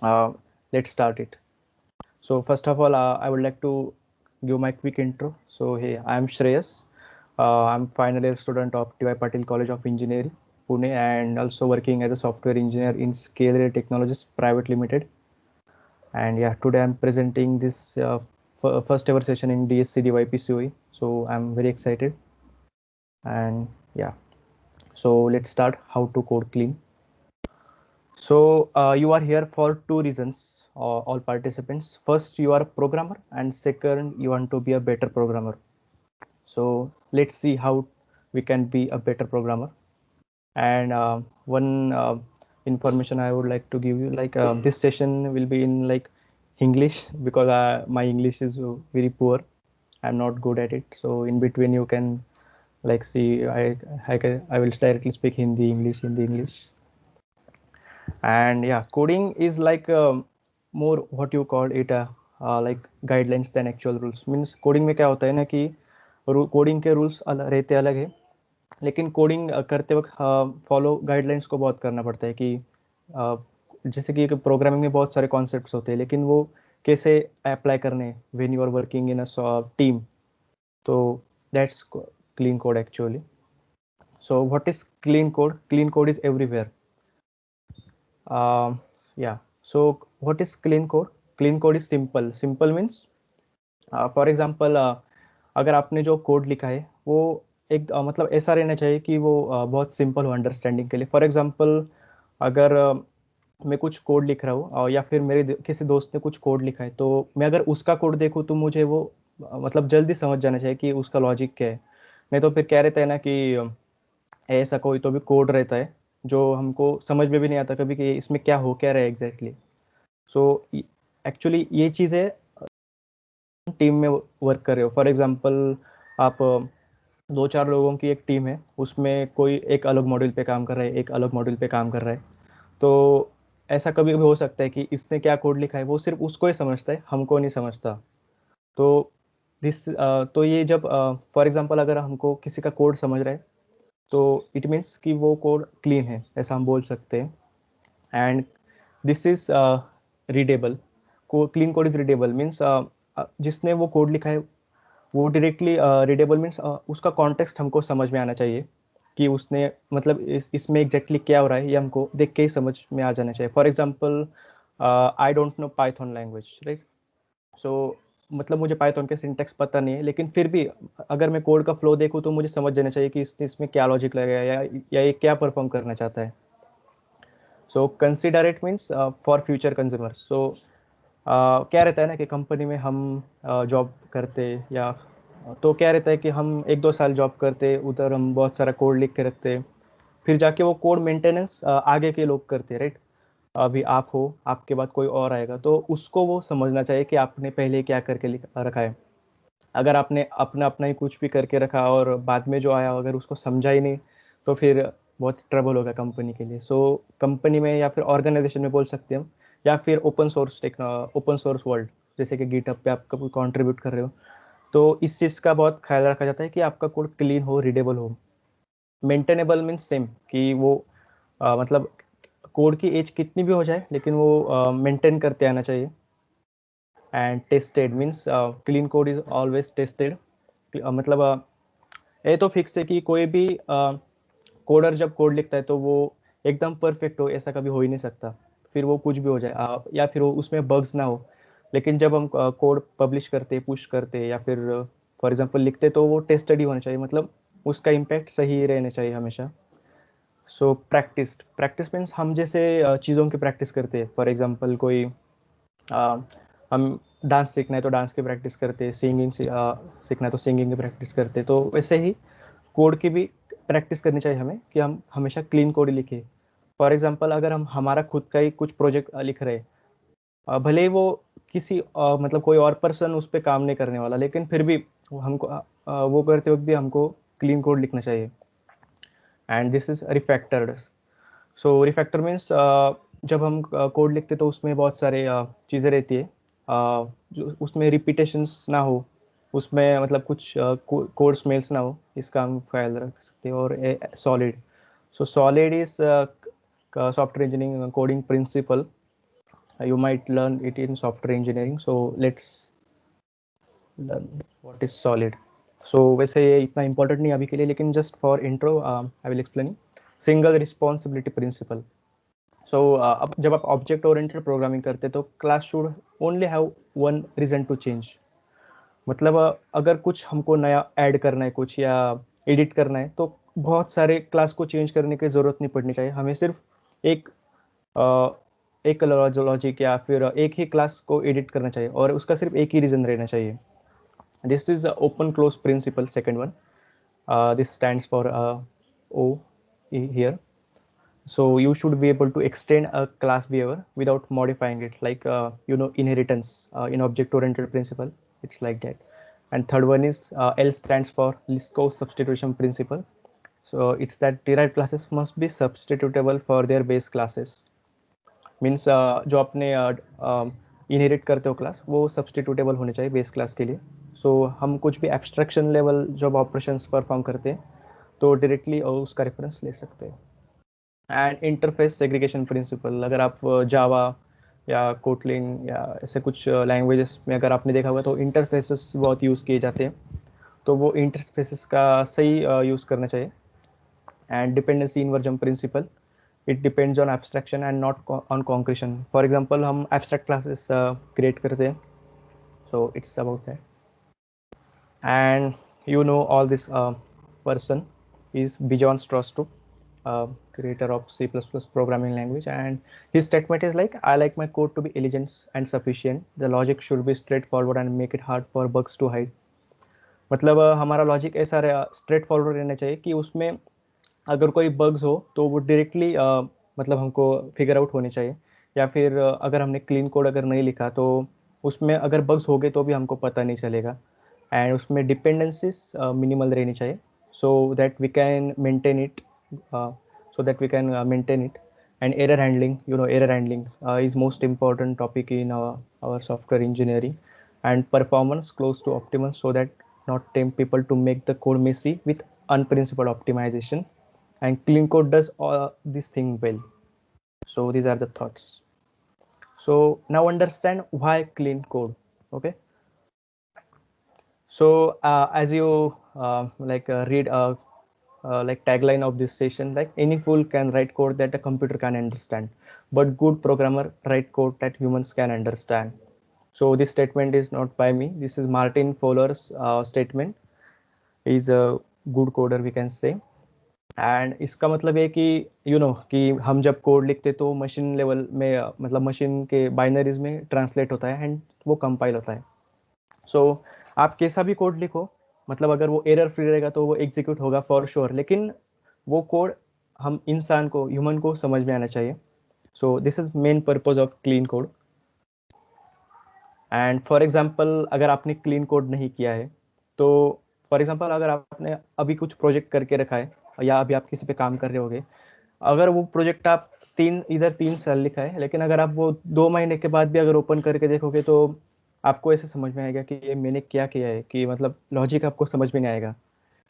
Uh, let's start it. So first of all, I would like to give my quick intro. So hey, I am Shreyas. I'm final year student of T.Y. Patil College of Engineering, Pune, and also working as a software engineer in Scale Technologies Private Limited. And yeah, today I'm presenting this first ever session in DSC DYP So I'm very excited. And yeah, so let's start how to code clean. So you are here for two reasons, all participants. First, you are a programmer, and second, you want to be a better programmer. So let's see how we can be a better programmer. And one information I would like to give you, like this session will be in like English because my English is very poor. I'm not good at it. So in between, you can like see I will directly speak Hindi, English. And yeah, coding is like more what you call it like guidelines than actual rules. Means coding में क्या होता है ना कि coding के rules रहते अलग है, लेकिन कोडिंग करते वक्त फॉलो गाइडलाइंस को बहुत करना पड़ता है कि जैसे कि प्रोग्रामिंग में बहुत सारे कॉन्सेप्ट्स होते हैं, लेकिन वो कैसे अप्लाई करने when you are working in a team. तो that's clean code actually. So what is clean code? Clean code is everywhere. Yeah. So what is clean code? Clean code is simple. Simple means, for example, अगर आपने जो code लिखा है वो एक मतलब ऐसा रहना चाहिए कि वो बहुत सिंपल हो अंडरस्टैंडिंग के लिए. फॉर एग्जाम्पल, अगर मैं कुछ कोड लिख रहा हूँ या फिर किसी दोस्त ने कुछ कोड लिखा है, तो मैं अगर उसका कोड देखूँ तो मुझे वो मतलब जल्दी समझ जाना चाहिए कि उसका लॉजिक क्या है. नहीं तो फिर क्या रहता है ना कि ऐसा कोई तो भी कोड रहता है जो हमको समझ में भी नहीं आता कभी कि इसमें क्या हो क्या रहा है एग्जैक्टली. सो एक्चुअली ये चीज़ें टीम में वर्क कर रहे हो. फॉर एग्जांपल, आप दो चार लोगों की एक टीम है, उसमें कोई एक अलग मॉड्यूल पे काम कर रहा है, एक अलग मॉड्यूल पे काम कर रहा है. तो ऐसा कभी कभी हो सकता है कि इसने क्या कोड लिखा है वो सिर्फ उसको ही समझता है, हमको नहीं समझता. तो तो ये जब फॉर एग्जांपल अगर हमको किसी का कोड समझ रहा है तो इट मीन्स कि वो कोड क्लीन है, ऐसा हम बोल सकते हैं. And this is readable. Clean code is readable means जिसने वो कोड लिखा है वो डायरेक्टली रीडेबल मीन्स उसका कॉन्टेक्स्ट हमको समझ में आना चाहिए कि उसने मतलब इसमें एग्जैक्टली क्या हो रहा है, ये हमको देख के ही समझ में आ जाना चाहिए. For example, I don't know Python language, right. So मतलब मुझे पाइथन के सिंटेक्स पता नहीं है, लेकिन फिर भी अगर मैं कोड का फ्लो देखूँ तो मुझे समझ जाना चाहिए कि इसमें क्या लॉजिक लगेगा या ये क्या परफॉर्म करना चाहता है. So consider it means for future consumers. So क्या रहता है ना कि कंपनी में हम जॉब करते या तो क्या रहता है कि हम एक दो साल जॉब करते, उधर हम बहुत सारा कोड लिख के रखते, फिर जाके वो कोड मेंटेनेंस आगे के लोग करते, राइट. अभी आप हो, आपके बाद कोई और आएगा, तो उसको वो समझना चाहिए कि आपने पहले क्या करके रखा है. अगर आपने अपना अपना ही कुछ भी करके रखा और बाद में जो आया अगर उसको समझा ही नहीं, तो फिर बहुत ट्रबल होगा कंपनी के लिए. सो कंपनी में या फिर ऑर्गेनाइजेशन में बोल सकते हैं हम, या फिर ओपन सोर्स वर्ल्ड, जैसे कि गिटहब पे आप कभी कंट्रीब्यूट कर रहे हो, तो इस चीज़ का बहुत ख्याल रखा जाता है कि आपका कोड क्लीन हो, रीडेबल हो. मेंटेनेबल मीन्स सेम कि वो मतलब कोड की एज कितनी भी हो जाए लेकिन वो मेंटेन करते आना चाहिए. And tested means clean code is always tested. मतलब ये तो फिक्स है कि कोई भी कोडर जब कोड लिखता है तो वो एकदम परफेक्ट हो, ऐसा कभी हो ही नहीं सकता. फिर वो कुछ भी हो जाए या फिर वो उसमें बग्स ना हो. लेकिन जब हम कोड पब्लिश करते, पुश करते या फिर फॉर एग्जांपल लिखते, तो वो टेस्टेड ही होना चाहिए, मतलब उसका इम्पैक्ट सही रहना चाहिए हमेशा. सो प्रैक्टिस मीन्स हम जैसे चीज़ों की प्रैक्टिस करते हैं. फॉर एग्जांपल कोई हम डांस सीखना है तो डांस की प्रैक्टिस करते, सीखना है तो सिंगिंग की प्रैक्टिस करते. तो वैसे ही कोड की भी प्रैक्टिस करनी चाहिए हमें कि हम हमेशा क्लीन कोड ही लिखें. फॉर एग्जांपल, अगर हम हमारा खुद का ही कुछ प्रोजेक्ट लिख रहे हैं, भले ही वो किसी मतलब कोई और पर्सन उस पर काम नहीं करने वाला, लेकिन फिर भी हमको वो करते वक्त भी हमको क्लीन कोड लिखना चाहिए. And this is refactored. So refactor means जब हम कोड लिखते तो उसमें बहुत सारे चीज़ें रहती है, जो उसमें रिपीटेशंस ना हो, उसमें मतलब कुछ कोड स्मेल्स ना हो, इसका हम ख्याल रख सकते हैं. और solid. So solid is software engineering coding principle. You might learn it in software engineering. So let's learn what is solid. So वैसे ये इतना important नहीं अभी के लिए, लेकिन just for intro I will explain single responsibility principle. So अब जब आप object oriented programming करते तो class should only have one reason to change. मतलब अगर कुछ हमको नया ऐड करना है कुछ या एडिट करना है तो बहुत सारे क्लास को चेंज करने की ज़रूरत नहीं पड़नी चाहिए. हमें सिर्फ एक एक लॉजिक या फिर एक ही क्लास को एडिट करना चाहिए और उसका सिर्फ एक ही रीज़न रहना चाहिए. This is open close principle. Second one, this stands for O here. So you should be able to extend a class behavior without modifying it, like inheritance in object oriented principle. It's like that. And third one is L stands for Liskov substitution principle. So it's that derived classes must be substitutable for their base classes. Means जो आपने inherit करते हो class वो substitutable होने चाहिए base class के लिए. सो हम कुछ भी एब्स्ट्रैक्शन लेवल जब ऑपरेशंस परफॉर्म करते हैं तो डायरेक्टली उसका रेफरेंस ले सकते हैं. एंड इंटरफेस सेग्रीगेशन प्रिंसिपल, अगर आप जावा या कोटलिन या ऐसे कुछ लैंग्वेजेस में अगर आपने देखा होगा तो इंटरफेसेस बहुत यूज़ किए जाते हैं, तो वो इंटरफेसेस का सही यूज़ करना चाहिए. And dependency inversion principle, it depends on abstraction and not on concretion. For example, हम abstract classes create करते हैं, so it's about that. And all this person is Bijon Strostrup, creator of C++ programming language, and his statement is like, I like my code to be elegant and sufficient. The logic should be straightforward and make it hard for bugs to hide. मतलब हमारा logic ऐसा straight forward रहना चाहिए कि उसमें अगर कोई bugs हो तो वो डायरेक्टली मतलब हमको फिगर आउट होने चाहिए, या फिर अगर हमने क्लीन कोड अगर नहीं लिखा तो उसमें अगर बग्स हो गए तो भी हमको पता नहीं चलेगा. एंड उसमें डिपेंडेंसीज मिनिमल रहनी चाहिए so that we can maintain it. And error handling, error handling is most important topic in our software engineering. And performance close to optimal so that not tempt people to make the code messy with unprincipled optimization. And clean code does all this thing well. So these are the thoughts. So now understand why clean code. Okay, so as you read like tagline of this session, like any fool can write code that a computer can understand, but good programmer write code that humans can understand. So this statement is not by me, this is Martin Fowler's statement. He's a good coder, we can say. And इसका मतलब है कि कि हम जब code लिखते तो machine level में मतलब मशीन के बाइनरीज में ट्रांसलेट होता है एंड वो कंपाइल होता है. सो आप कैसा भी कोड लिखो, मतलब अगर वो एरर फ्री रहेगा तो वो एग्जीक्यूट होगा फॉर श्योर, लेकिन वो कोड हम इंसान को, ह्यूमन को समझ में आना चाहिए. सो this is main purpose of clean code. And for example अगर आपने क्लीन कोड नहीं किया है तो फॉर एग्जाम्पल अगर आपने अभी कुछ प्रोजेक्ट करके रखा है या अभी आप किसी पे काम कर रहे होगे, अगर वो प्रोजेक्ट आप इधर 3 साल लिखा है, लेकिन अगर आप वो 2 महीने के बाद भी अगर ओपन करके देखोगे तो आपको ऐसे समझ में आएगा कि ये मैंने क्या किया है, कि मतलब लॉजिक आपको समझ में नहीं आएगा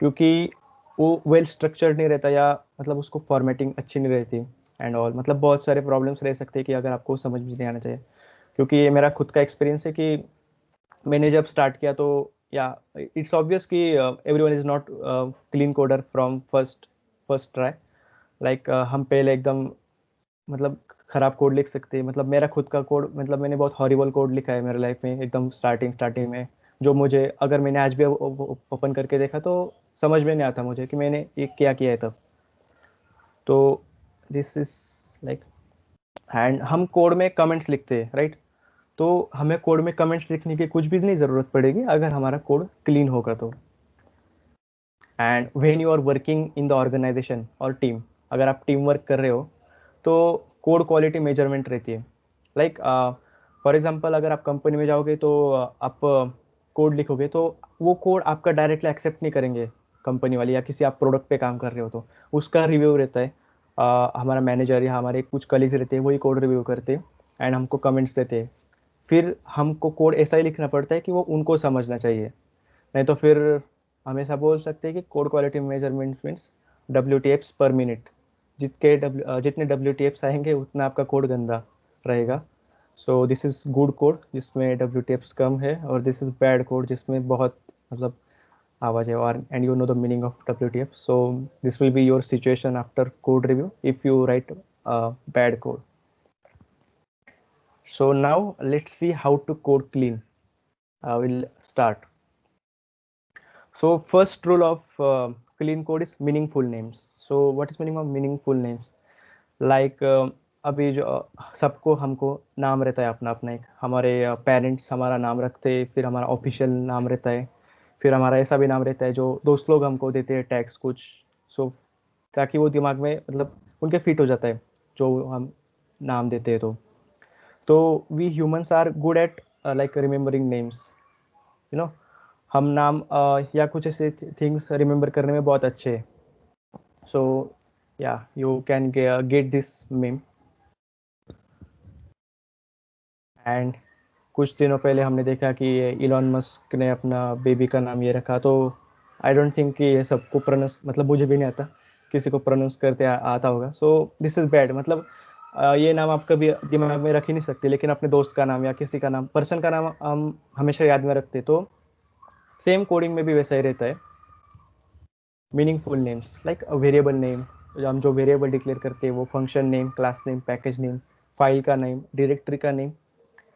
क्योंकि वो वेल स्ट्रक्चर्ड नहीं रहता या मतलब उसको फॉर्मेटिंग अच्छी नहीं रहती एंड ऑल. मतलब बहुत सारे प्रॉब्लम्स रह सकते हैं कि अगर आपको समझ में नहीं आना चाहिए. क्योंकि ये मेरा खुद का एक्सपीरियंस है कि मैंने जब स्टार्ट किया तो या इट्स ऑब्वियस कि everyone is not clean coder from first try. Like हम पहले एकदम मतलब खराब कोड लिख सकते हैं. मतलब मेरा खुद का कोड, मतलब मैंने बहुत हॉरिबल कोड लिखा है मेरे लाइफ में एकदम स्टार्टिंग में, जो मुझे अगर मैंने आज भी ओपन करके देखा तो समझ में नहीं आता मुझे कि मैंने ये क्या किया है तब. तो दिस इज लाइक, एंड हम कोड में कमेंट्स लिखते हैं राइट, तो हमें कोड में कमेंट्स लिखने की कुछ भी नहीं ज़रूरत पड़ेगी अगर हमारा कोड क्लीन होगा तो. And when you are working in the organisation और टीम, अगर आप टीम वर्क कर रहे हो तो कोड क्वालिटी मेजरमेंट रहती है. लाइक फॉर एग्जांपल अगर आप कंपनी में जाओगे तो आप कोड लिखोगे तो वो कोड आपका डायरेक्टली एक्सेप्ट नहीं करेंगे कंपनी वाले, या किसी आप प्रोडक्ट पे काम कर रहे हो तो उसका रिव्यू रहता है. हमारा मैनेजर या हमारे कुछ कलीग्स रहते हैं, वही कोड रिव्यू करते हैं एंड हमको कमेंट्स देते हैं. फिर हमको कोड ऐसा ही लिखना पड़ता है कि वो उनको समझना चाहिए, नहीं तो फिर हमेशा बोल सकते हैं कि code quality measurement means WTFs पर मिनट. जितने WTFs आएंगे उतना आपका कोड गंदा रहेगा. So this is good code जिसमें WTFs कम है, और दिस इज बैड कोड जिसमें बहुत मतलब आवाज है, और and you know the meaning of WTF. So this will be your situation after code review if you right bad code. So now let's see how to code clean. I will start. So first rule of clean code is meaningful names. So what is meaning of meaningful names? Like अभी जो सबको हमको नाम रहता है अपना अपना, एक हमारे पेरेंट्स हमारा नाम रखते हैं, फिर हमारा ऑफिशियल नाम रहता है, फिर हमारा ऐसा भी नाम रहता है जो दोस्त लोग हमको देते हैं टैग्स कुछ. सो ताकि वो दिमाग में मतलब उनके फिट हो जाता है जो हम नाम देते हैं. तो we humans are good at like remembering names, you know. हम नाम या कुछ ऐसे थिंग्स रिमेम्बर करने में बहुत अच्छे हैं. सो या you can get this meme. And कुछ दिनों पहले हमने देखा कि इलॉन मस्क ने अपना बेबी का नाम ये रखा. तो आई डोंट थिंक कि ये सबको प्रोनाउंस, मतलब मुझे भी नहीं आता, किसी को प्रोनाउंस करते आता होगा. सो दिस इज बैड. मतलब ये नाम आप कभी दिमाग में रख ही नहीं सकते, लेकिन अपने दोस्त का नाम या किसी का नाम, पर्सन का नाम हम हमेशा याद में रखते. तो सेम कोडिंग में भी वैसा ही रहता है. Meaningful names like a variable name, हम जो वेरिएबल डिक्लेयर करते हैं वो function name, class name, package name, file का नेम, डायरेक्टरी का नेम,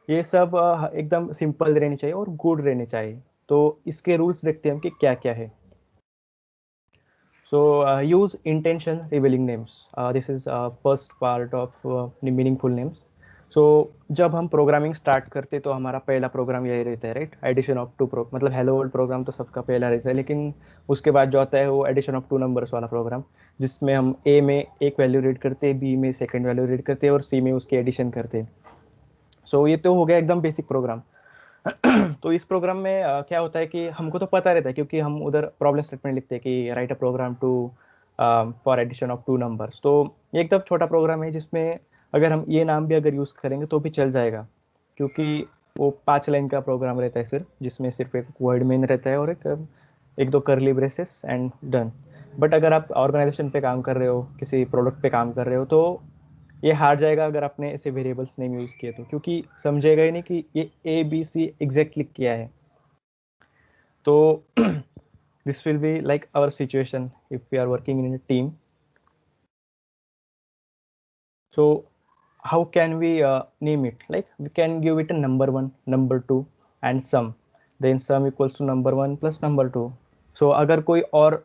ये सब एकदम सिंपल रहने चाहिए और गुड रहने चाहिए. तो इसके रूल्स देखते हैं हम कि क्या क्या है. So use intention revealing names. This is first part of meaningful names. So जब हम प्रोग्रामिंग स्टार्ट करते तो हमारा पहला प्रोग्राम यही रहता है, राइट? एडिशन ऑफ टू मतलब हेलो वर्ल्ड प्रोग्राम तो सबका पहला रहता है, लेकिन उसके बाद जो आता है वो एडिशन ऑफ टू नंबर्स वाला प्रोग्राम, जिसमें हम ए में एक वैल्यू रीड करते हैं, बी में सेकंड वैल्यू रीड करते हैं और सी में उसकी एडिशन करते हैं. सो ये तो हो गया एकदम बेसिक प्रोग्राम. तो इस प्रोग्राम में क्या होता है कि हमको तो पता रहता है, क्योंकि हम उधर प्रॉब्लम स्टेटमेंट लिखते हैं कि write a program to for addition of two numbers. तो ये एकदम छोटा प्रोग्राम है जिसमें अगर हम ये नाम भी अगर यूज़ करेंगे तो भी चल जाएगा, क्योंकि वो 5 लाइन का प्रोग्राम रहता है सिर्फ, जिसमें सिर्फ एक वर्ड मेन रहता है और एक दो करली ब्रेसेस एंड डन. बट अगर आप ऑर्गेनाइजेशन पे काम कर रहे हो, किसी प्रोडक्ट पे काम कर रहे हो, तो ये हार जाएगा अगर आपने ऐसे वेरिएबल्स नेम यूज किए तो, क्योंकि समझेगा ही नहीं कि ये ए बी सी एग्जैक्टली क्या है. तो this will be like our situation if we are working in a team. So how can we name it? Like we can give it a number 1, number 2 and sum, then sum equals to number 1 plus number 2. So अगर कोई और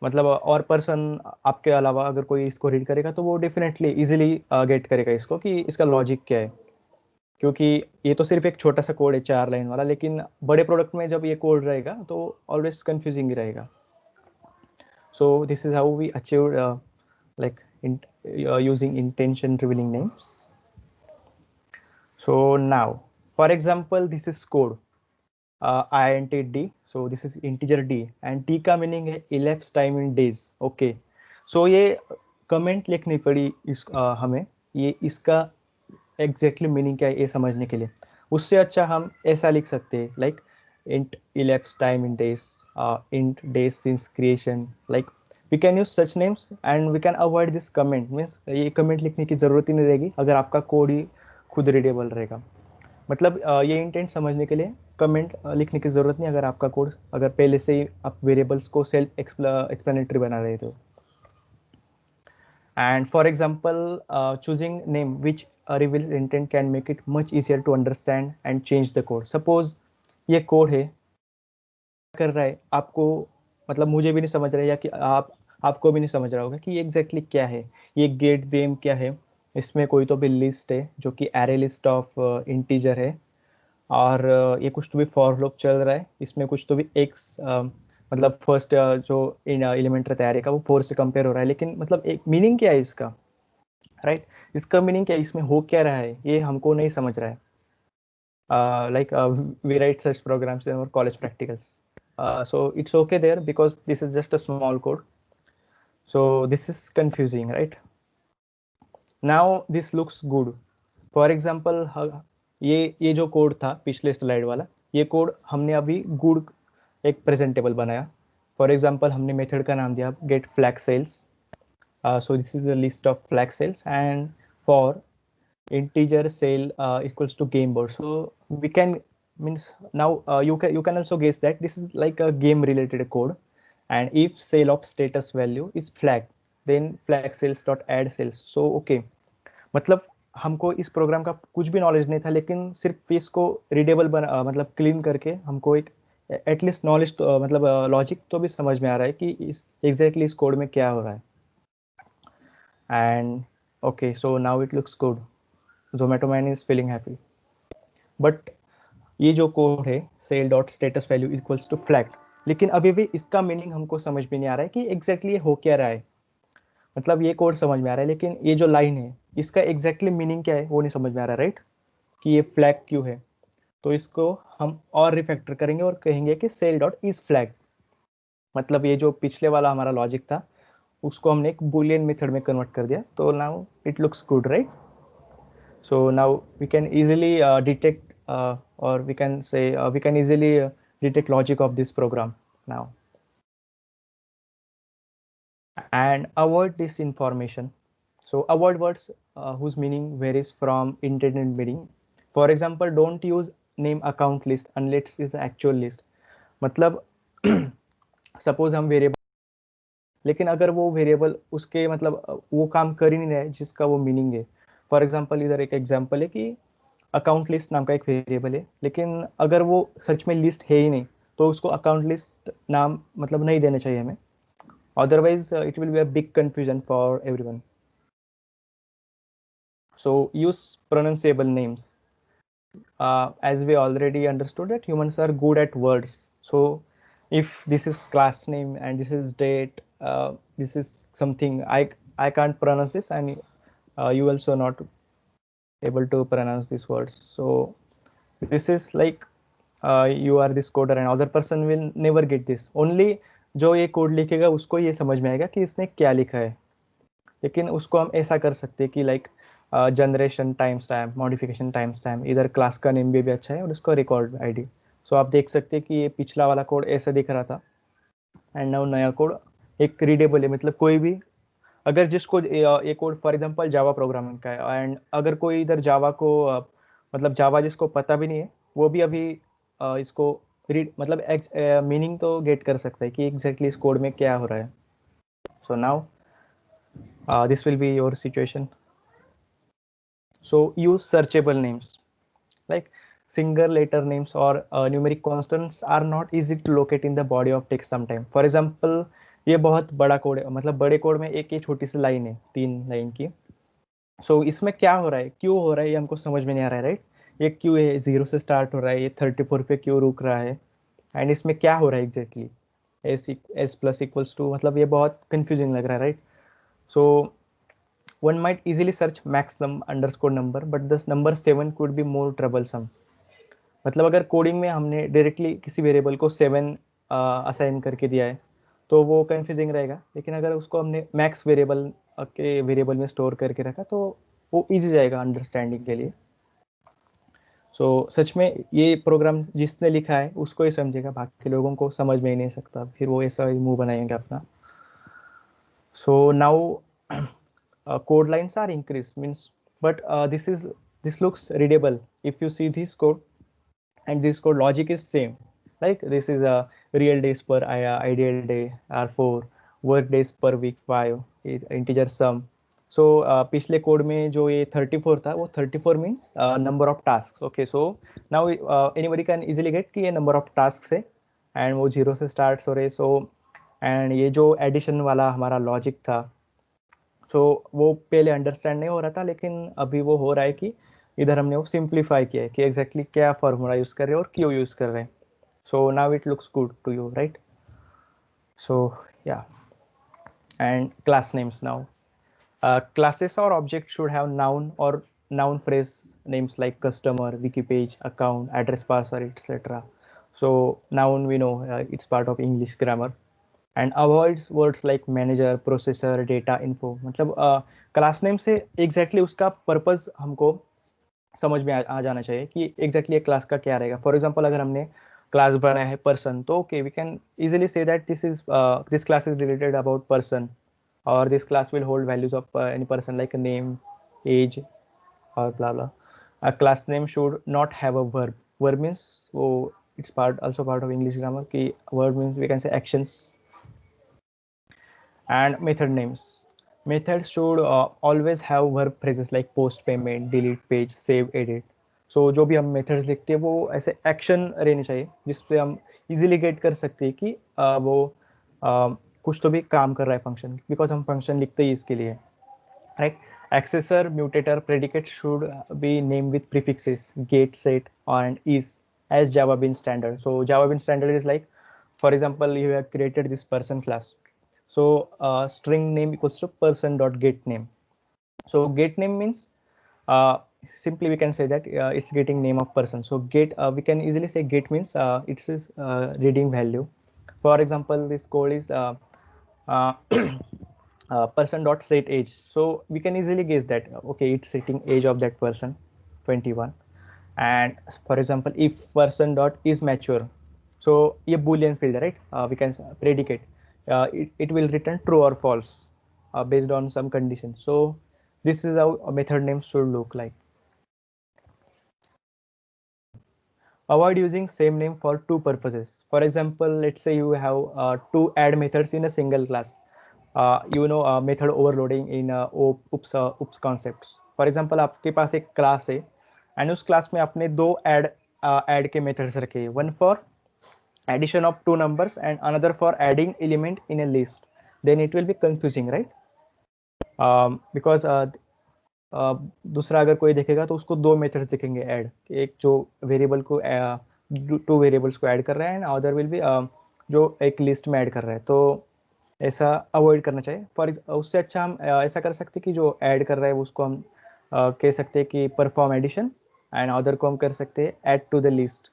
मतलब और person आपके अलावा अगर कोई इसको रीड करेगा तो वो डेफिनेटली इजीली गेट करेगा इसको कि इसका लॉजिक क्या है, क्योंकि ये तो सिर्फ एक छोटा सा कोड है 4 लाइन वाला, लेकिन बड़े प्रोडक्ट में जब ये कोड रहेगा तो ऑलवेज कंफ्यूजिंग ही रहेगा. So this is how we achieve like using intention revealing names. So now for example this is code int d. So this is integer d and t का meaning है elapsed time in days. okay, so ये comment लिखनी पड़ी हमें ये इसका exactly meaning क्या है ये समझने के लिए. उससे अच्छा हम ऐसा लिख सकते हैं like int elapsed time in days, int days since creation. like we can use such names and we can avoid this comment. Means ये कमेंट लिखने की ज़रूरत ही नहीं रहेगी अगर आपका कोड ही खुद रीडेबल रहेगा. मतलब ये इंटेंट समझने के लिए कमेंट लिखने की ज़रूरत नहीं अगर आपका कोड अगर पहले से ही आप वेरिएबल्स को सेल्फ एक्सप्लेनेटरी बना रहे थे. And for example choosing name which reveals intent can make it much easier to understand and change the code. suppose ये कोड है कर रहा है आपको, मतलब मुझे भी नहीं समझ रहा है या कि आपको भी नहीं समझ रहा होगा कि ये एग्जैक्टली क्या है. ये गेट देम क्या है, इसमें कोई तो भी लिस्ट है जो कि एरे लिस्ट ऑफ इंटीजर है, और ये कुछ तो भी फॉर लूप चल रहा है, इसमें कुछ तो भी एक्स मतलब फर्स्ट जो एलिमेंट रहता है एरे का वो 4 से कंपेयर हो रहा है, लेकिन मतलब एक मीनिंग क्या है इसका, राइट? इसका मीनिंग क्या है, इसमें हो क्या रहा है, ये हमको नहीं समझ रहा है. Like we write such programs in our college practicals, so it's okay there because this is just a small code. So this is confusing, right? now this looks good. for example ये जो code था पिछले slide वाला, ये code हमने अभी good एक presentable बनाया. फॉर एग्जांपल हमने मेथड का नाम दिया get flag cells. so this is the list of flag sales and for integer cell equals to game board. So we can means now you can also guess that this is like a game related code. And if cell of status value is flag, then flag cells dot add cells. So okay, मतलब हमको इस programme का कुछ भी knowledge नहीं था, लेकिन सिर्फ इसको रीडेबल बना मतलब क्लीन करके हमको एक एटलीस्ट नॉलेज तो मतलब लॉजिक तो भी समझ में आ रहा है कि इस एग्जैक्टली इस कोड में क्या हो रहा है. And okay, so now it looks good. Zomato man is feeling happy. But ये जो कोड है cell dot status value equals to flag, लेकिन अभी भी इसका मीनिंग हमको समझ में नहीं आ रहा है कि एग्जैक्टली ये हो क्या रहा है. मतलब ये कोड समझ में आ रहा है, लेकिन ये जो लाइन है इसका एग्जैक्टली मीनिंग क्या है वो नहीं समझ में आ रहा, राइट? कि ये फ्लैग क्यों है. तो इसको हम और रिफैक्टर करेंगे और कहेंगे कि सेल डॉट इज फ्लैग. मतलब ये जो पिछले वाला हमारा लॉजिक था उसको हमने एक बुलियन मेथड में कन्वर्ट कर दिया. तो now it looks good, right? So now we can easily detect or we can say we can easily detect logic of this program now and avoid disinformation. So avoid words whose meaning varies from intended meaning. For example, don't use name account list unless it's actual list. मतलब suppose हम variable, लेकिन अगर वो variable उसके मतलब वो काम कर ही नहीं रहा है जिसका वो मीनिंग है. फॉर एग्जाम्पल इधर एक एग्जाम्पल है कि अकाउंट लिस्ट नाम का एक वेरिएबल है, लेकिन अगर वो सच में लिस्ट है ही नहीं तो उसको अकाउंट लिस्ट नाम मतलब नहीं देना चाहिए हमें. Otherwise it will be a big confusion for everyone. So use pronounceable names. As we already understood that humans are good at words. So if this is class name and this is date, this is something I can't pronounce this, and you also not able to pronounce these words. So this is like you are this coder and other person will never get this. Only जो ये code लिखेगा उसको ये समझ में आएगा कि इसने क्या लिखा है. लेकिन उसको हम ऐसा कर सकते हैं कि like generation time stamp, modification time stamp, इधर क्लास का नेम भी अच्छा है और इसको रिकॉर्ड आईडी. सो आप देख सकते हैं कि ये पिछला वाला कोड ऐसा दिख रहा था एंड नाउ नया कोड एक रीडेबल है. मतलब कोई भी अगर जिसको ये code for example Java programming का है एंड अगर कोई इधर जावा को मतलब जावा जिसको पता भी नहीं है वो भी अभी इसको रीड मतलब मीनिंग तो गेट कर सकता है कि एग्जैक्टली इस कोड में क्या हो रहा है. So now this will be your situation. So use searchable names. Like single letter names or numeric constants are not easy to locate in the body of text sometime. For example, ये बहुत बड़ा code है, मतलब बड़े code में एक ही छोटी सी line है 3 लाइन की. सो इसमें क्या हो रहा है, क्यों हो रहा है, ये हमको समझ में नहीं आ रहा है, राइट? ये क्यों है 0 से स्टार्ट हो रहा है, ये 34 पे क्यों रुक रहा है, एंड इसमें क्या हो रहा है exactly. S plus equals to, मतलब ये बहुत कंफ्यूजिंग लग रहा है, right? So one might easily search maxnum underscore number, but this number 7 could be more troublesome. मतलब अगर कोडिंग में हमने डायरेक्टली किसी वेरिएबल को 7 असाइन करके दिया है तो वो कंफ्यूजिंग रहेगा, लेकिन अगर उसको हमने मैक्स वेरिएबल के वेरिएबल में स्टोर करके रखा तो वो इजी जाएगा अंडरस्टैंडिंग के लिए. सो सच में ये प्रोग्राम जिसने लिखा है उसको ही समझेगा, बाकी लोगों को समझ में ही नहीं सकता, फिर वो ऐसा ही मुंह बनाएंगे अपना. So now code lines are increased means, but this looks readable if you see this code, and this code logic is same. Like this is a real days per ideal day are 4, work days per week 5, integer sum. So पिछले code में जो ये 34 था वो 34 means number of tasks. Okay, so now anybody can easily get कि ये number of tasks है and वो 0 से start हो रहे. So and ये जो addition वाला हमारा logic था, वो पहले अंडरस्टैंड नहीं हो रहा था, लेकिन अभी वो हो रहा है कि इधर हमने वो सिंप्लीफाई किया है कि एग्जैक्टली क्या फॉर्मूला यूज कर रहे हैं और क्यों यूज कर रहे हैं. So now it looks good to you, right? So yeah, and class names now. Classes or objects should have noun or noun phrase names like customer, wiki page, account, address parser, etc. So noun we know it's part of English grammar. And avoids words like manager, processor, data info. मतलब class name से exactly उसका purpose हमको समझ में आ जाना चाहिए कि एग्जैक्टली एक क्लास का क्या रहेगा. फॉर एग्जांपल अगर हमने क्लास बनाया है पर्सन, तो okay we can easily say that this class is related about person, और this class will hold values of any person like name, age, or blah blah. A class name should not have a verb. Verb means, so it's also part of English grammar. Ki verb means we can say actions. And method names. Methods should always have verb phrases like post, payment, delete, page, save, edit. So जो भी हम methods लिखते हैं वो ऐसे action रहने चाहिए जिसपे हम easily get कर सकते हैं कि वो कुछ तो भी काम कर रहा है function, because हम function लिखते ही इसके लिए, right? Accessor, mutator, predicate should be named with prefixes get, set, and is as Java Bean standard. So Java Bean standard is like, for example, you have created this person class. So string name equals to person dot get name. So get name means simply we can say that it's getting name of person. So get, we can easily say get means it's reading value. For example, this code is uh, person dot set age. So we can easily guess that okay, it's setting age of that person 21. And for example, if person dot is mature, so a boolean field, right? We can predicate, it will return true or false based on some condition. So this is how a method name should look like. Avoid using same name for two purposes. For example, let's say you have two add methods in a single class. Method overloading in oops concepts. For example, आपके पास एक class है and उस class में आपने दो add के methods रखे, one for addition of two numbers and another for adding element in a list. Then it will be confusing, right? Because दूसरा अगर कोई देखेगा तो उसको दो मेथड्स दिखेंगे ऐड, एक जो वेरिएबल को टू वेरिएबल्स को ऐड कर रहा है एंड अदर विल बी जो एक लिस्ट में ऐड कर रहा है. तो ऐसा अवॉइड करना चाहिए. उससे अच्छा हम ऐसा कर सकते हैं कि जो ऐड कर रहा है उसको हम कह सकते हैं कि परफॉर्म एडिशन एंड अदर को हम कर सकते हैं add to the list.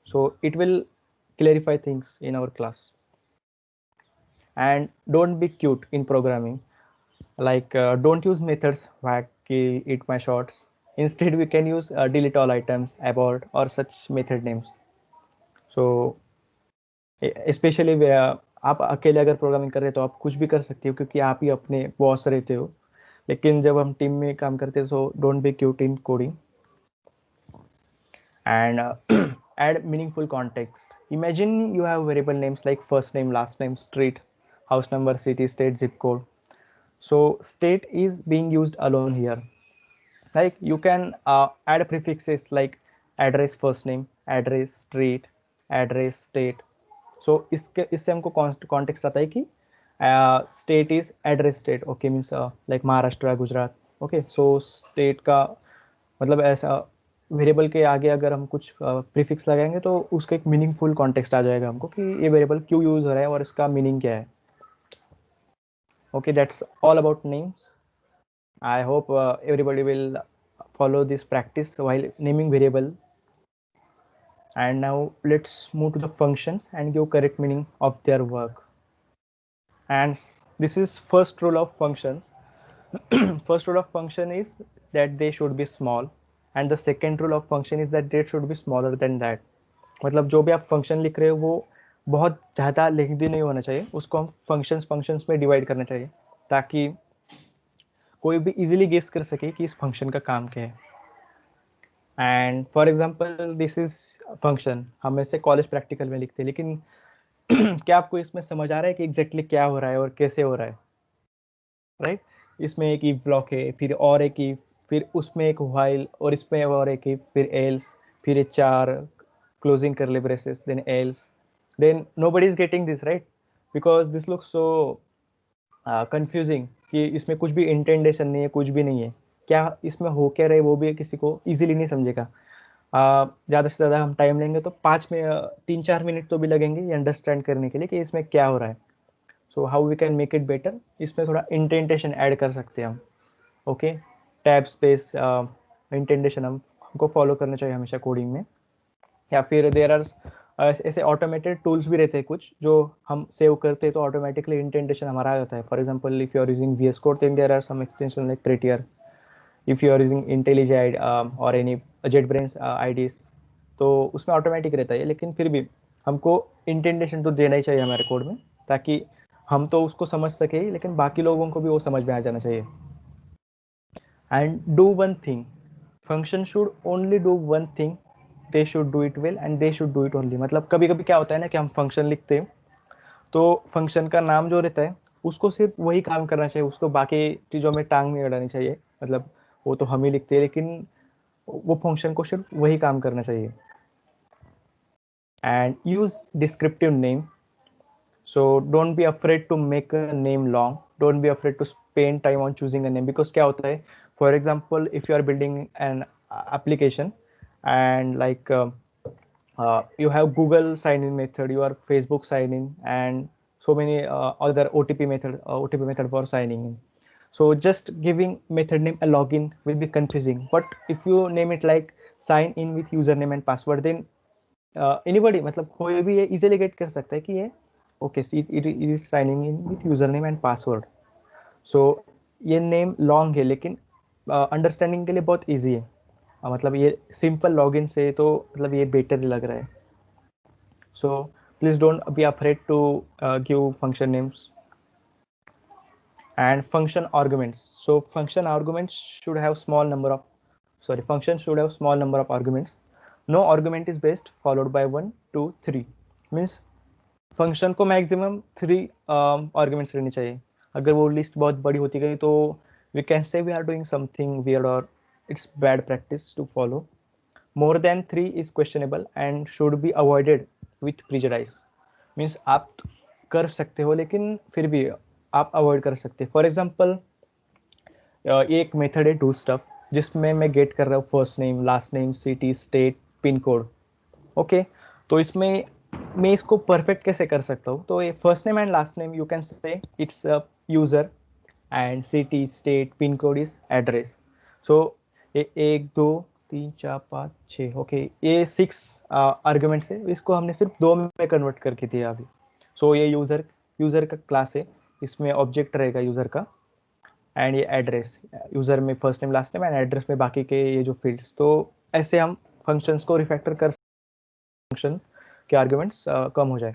So it will clarify things in our class. And don't be cute in programming, like don't use methods whack, kill, eat my shots. Instead we can use delete all items, abort, or such method names. So especially आप अकेले अगर programming कर रहे हो तो आप कुछ भी कर सकते हो क्योंकि आप ही अपने बॉस रहते हो. लेकिन जब हम टीम में काम करते हैं so don't be cute in coding. And add meaningful context. Imagine you have variable names like first name, last name, street, house number, city, state, zip code. So state is being used alone here. Like you can add prefixes like address first name, address street, address state. So इससे हमको context आता है कि state is address state. Okay, means like Maharashtra, Gujarat. Okay, so state का मतलब ऐसा variable के आगे अगर हम कुछ प्रीफिक्स लगाएंगे तो उसका एक मीनिंगफुल कॉन्टेक्स्ट आ जाएगा हमको कि ये वेरिएबल क्यों यूज हो रहा है और इसका मीनिंग क्या है. Okay, that's all about names. I hope everybody will follow this practice while naming variable. And now let's move to the functions and give correct meaning of their work. And this is first rule of functions. First rule of function is that they should be small. And the second rule of function is that they should be smaller than that. मतलब जो भी आप function लिख रहे हो वो बहुत ज़्यादा लेंथी नहीं होना चाहिए, उसको हम फंक्शंस में डिवाइड करना चाहिए ताकि कोई भी इजीली गेस कर सके कि इस फंक्शन का काम क्या है. And for example this is function, हम ऐसे कॉलेज प्रैक्टिकल में लिखते हैं, लेकिन क्या आपको इसमें समझ आ रहा है कि एग्जैक्टली क्या हो रहा है और कैसे हो रहा है, राइट? इसमें एक इफ ब्लॉक है, फिर और एक इफ, फिर उसमें एक व्हाइल, और इसमें और एक इफ, फिर एल्स, फिर चार closing curly braces, then else, then nobody is getting this, right? Because this looks so confusing कि इसमें कुछ भी इंटेंडेशन नहीं है, कुछ भी नहीं है, क्या इसमें हो क्या रहे वो भी किसी को इजीली नहीं समझेगा. ज़्यादा से ज़्यादा हम टाइम लेंगे तो 3-4 मिनट तो भी लगेंगे ये अंडरस्टैंड करने के लिए कि इसमें क्या हो रहा है. So how we can make it better, इसमें थोड़ा इंटेंटेशन ऐड कर सकते हैं हम. ओके, टैब स्पेस इंटेंटेशन हमको फॉलो करना चाहिए हमेशा कोडिंग में. या फिर देयर आर ऐसे ऑटोमेटेड टूल्स भी रहते हैं कुछ जो हम सेव करते हैं तो ऑटोमेटिकली इंटेंटेशन हमारा आ जाता है. For example if you are using VS Code then there are some extension like Prettier. If you are using IntelliJ और एनी JetBrains IDs तो उसमें ऑटोमेटिक रहता है, लेकिन फिर भी हमको इंटेंटेशन तो देना ही चाहिए हमारे कोड में ताकि हम तो उसको समझ सके लेकिन बाकी लोगों को भी वो समझ में आ जाना चाहिए. And do one thing, function should only do one thing, they should do it well and they should do it only. मतलब कभी कभी क्या होता है ना कि हम फंक्शन लिखते हैं तो फंक्शन का नाम जो रहता है उसको सिर्फ वही काम करना चाहिए, उसको बाकी चीज़ों में टांग नहीं अड़ानी चाहिए। मतलब वो तो हम ही लिखते हैं लेकिन वो फंक्शन को सिर्फ वही काम करना चाहिए। And use descriptive name, so don't be afraid to make a name long, don't be afraid to spend time on choosing a name, because क्या होता है, for example if you are building an application and like you have Google sign in method, you are Facebook sign in, and so many other OTP method for signing in. So just giving method name a login will be confusing, but if you name it like sign in with username and password, then anybody मतलब कोई भी ये easily get कर सकता है कि ये okay it is signing in with user name and password. So ये नेम लॉन्ग है लेकिन अंडरस्टैंडिंग के लिए बहुत इजी है। मतलब ये सिंपल लॉगिन से तो मतलब ये बेटर लग रहा है। So please don't be afraid to give function names and function arguments. So function arguments should have small number of function should have small number of arguments. No argument is best followed by 1 2 3 means function को maximum 3 arguments रहनी चाहिए। अगर वो list बहुत बड़ी होती गई तो we can say we are doing something weird और it's bad practice to follow. More than 3 is questionable and should be avoided with prejudice. Means आप कर सकते हो लेकिन फिर भी आप अवॉइड कर सकते हैं। फॉर एग्जाम्पल एक मेथड है डू स्टफ जिसमें मैं गेट कर रहा हूँ first name, last name, city, state, pin code. Okay, तो इसमें मैं इसको परफेक्ट कैसे कर सकता हूँ? तो ये first name and last name you can say it's user and city, state, pin code is address. So ये 1 2 3 4 5 6 ओके, ये 6 आर्ग्यूमेंट्स है, इसको हमने सिर्फ 2 में कन्वर्ट करके दिया अभी। सो ये यूजर का क्लास है, इसमें ऑब्जेक्ट रहेगा यूजर का, एंड ये एड्रेस, यूजर में first name last name and address में बाकी के ये जो फील्ड्स। तो ऐसे हम फंक्शंस को रिफैक्टर कर फंक्शन के आर्ग्यूमेंट्स कम हो जाए।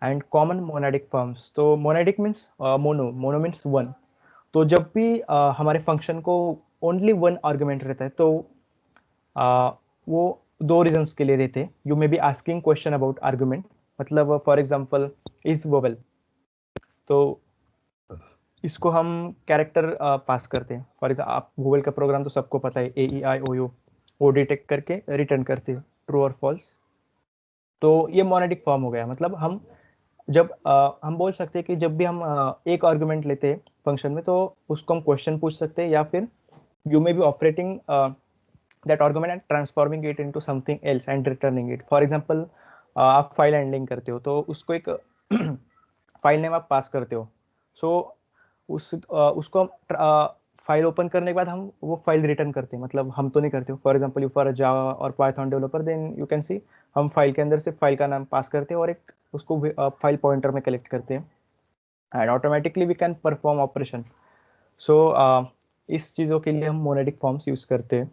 एंड कॉमन मोनेडिक फॉर्म्स, तो मोनेडिक मीन्स मोनो मीन्स वन। तो जब भी हमारे फंक्शन को ओनली वन आर्ग्यूमेंट रहता है तो वो 2 रीजंस के लिए रहते हैं। You may be asking question about argument, मतलब फॉर एग्जांपल इज वोवेल, तो इसको हम कैरेक्टर पास करते हैं। फॉर एग्जाम्पल आप वोवेल का प्रोग्राम तो सबको पता है, AEI OU, वो डिटेक्ट करके रिटर्न करते हैं ट्रू और फॉल्स। तो ये मोनेडिक फॉर्म हो गया। मतलब हम जब हम बोल सकते हैं कि जब भी हम एक आर्गुमेंट लेते हैं फंक्शन में तो उसको हम क्वेश्चन पूछ सकते हैं, या फिर you may be operating that argument and transforming it into something else and returning it. For example आप फाइल हैंडलिंग करते हो तो उसको एक फाइल नेम आप पास करते हो। सो उसको फाइल ओपन करने के बाद हम वो फाइल रिटर्न करते हैं, मतलब हम तो नहीं करते हो। For example you for Java और Python developer, then you can see हम फाइल के अंदर से फाइल का नाम पास करते हैं और एक उसको फाइल पॉइंटर में कलेक्ट करते हैं and automatically we can perform operation. So इस चीज़ों के लिए हम मोनेटिक फॉर्म्स यूज करते हैं।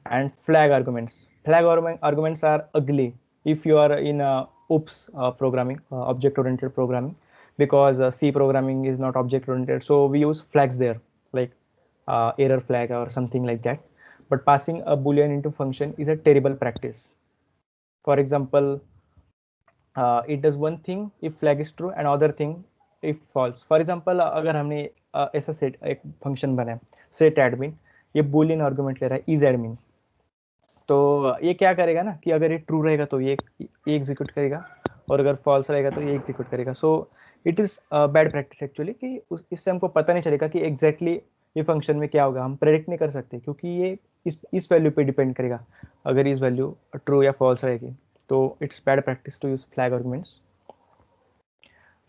एंड फ्लैग आर्गुमेंट्स आर अगली if you are in OOPS programming, object oriented programming, because C programming is not object oriented, so we use flags there, like error flag or something like that. But passing a boolean into function is a terrible practice. For example, it does one thing if flag is true and other thing if false. For example, अगर हमने ऐसा set एक function बनाया set admin, ये boolean argument ले रहा है is admin, तो ये क्या करेगा ना कि अगर ये ट्रू रहेगा तो ये एग्जीक्यूट करेगा और अगर फॉल्स रहेगा तो ये एग्जीक्यूट करेगा। So it is bad practice actually कि इससे हमको पता नहीं चलेगा कि एग्जैक्टली ये फंक्शन में क्या होगा, हम प्रेडिक्ट नहीं कर सकते क्योंकि ये इस वैल्यू पे डिपेंड करेगा अगर इस वैल्यू ट्रू या फॉल्स रहेगी। तो it's bad practice to use flag arguments.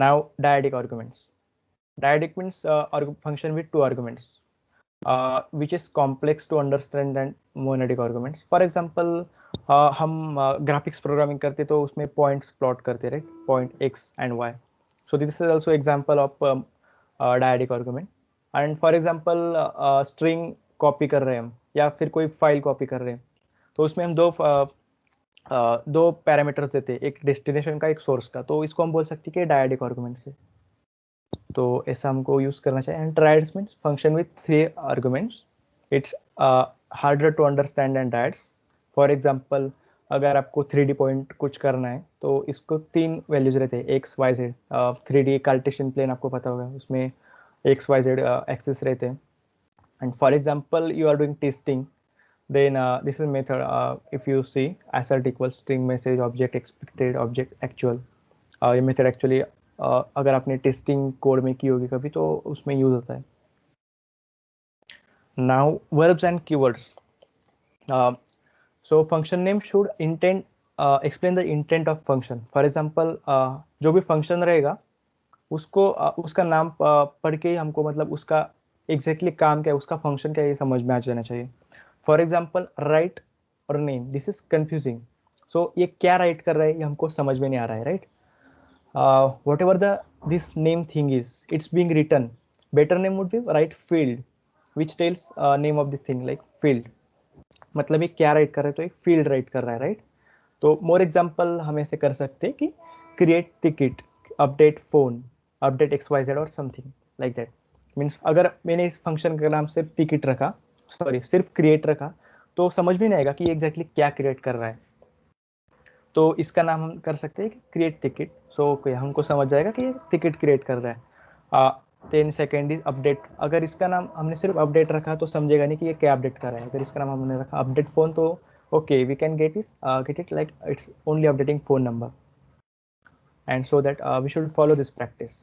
Now dyadic arguments. Dyadic means function with 2 arguments which is complex to understand than monadic arguments. For example, हम graphics programming करते तो उसमें points plot करते, right? Point x and y. So this is also example of dyadic argument. And for example, string copy कर रहे हैं हम या फिर कोई फाइल कॉपी कर रहे हैं तो उसमें हम दो पैरामीटर्स देते हैं, एक डेस्टिनेशन का एक सोर्स का, तो इसको हम बोल सकते हैं कि डायडिक आर्गुमेंट से। तो ऐसा हमको यूज करना चाहिए। And triads means function with 3 arguments It's harder to understand and adds. For example, अगर आपको 3D पॉइंट कुछ करना है तो इसको 3 वैल्यूज रहते हैं, x y z. 3D cartesian plane आपको पता होगा, उसमें एक्स वाई जेड एक्सिस रहते हैं। And for example, you are doing testing, then this is method. If you see assert equals string message object expected object actual, ये method actually अगर आपने testing code में की होगी कभी तो उसमें यूज होता है। Now verbs and keywords. So function name should intent explain the intent of function. For example, जो भी फंक्शन रहेगा उसको उसका नाम पढ़ के ही हमको मतलब उसका एग्जैक्टली काम क्या है, उसका फंक्शन क्या है, ये समझ में आ जाना चाहिए। फॉर एग्जाम्पल राइट और नेम, दिस इज कंफ्यूजिंग। सो ये क्या राइट कर रहा है ये हमको समझ में नहीं आ रहा है, right? Whatever the this name thing is, it's being written, better name would be right field which tells name of this thing, like field. मतलब ये क्या राइट कर रहा है, तो एक फील्ड राइट कर रहा है, राइट? तो मोर एग्जाम्पल हम ऐसे कर सकते हैं कि create ticket, update phone, update x y z और समथिंग लाइक दैट। मीन्स अगर मैंने इस फंक्शन का नाम सिर्फ टिकट रखा, सॉरी सिर्फ क्रिएट रखा, तो समझ में नहीं आएगा कि एग्जैक्टली क्या क्रिएट कर रहा है। तो इसका नाम हम कर सकते हैं कि क्रिएट टिकट। सो हमको समझ जाएगा कि ये टिकट क्रिएट कर रहा है। 10 सेकेंड इज अपडेट, अगर इसका नाम हमने सिर्फ अपडेट रखा तो समझेगा नहीं कि ये क्या अपडेट कर रहा है। अगर इसका नाम हमने रखा अपडेट फोन तो okay, we can get it like it's only updating phone number, and so that we should follow this practice.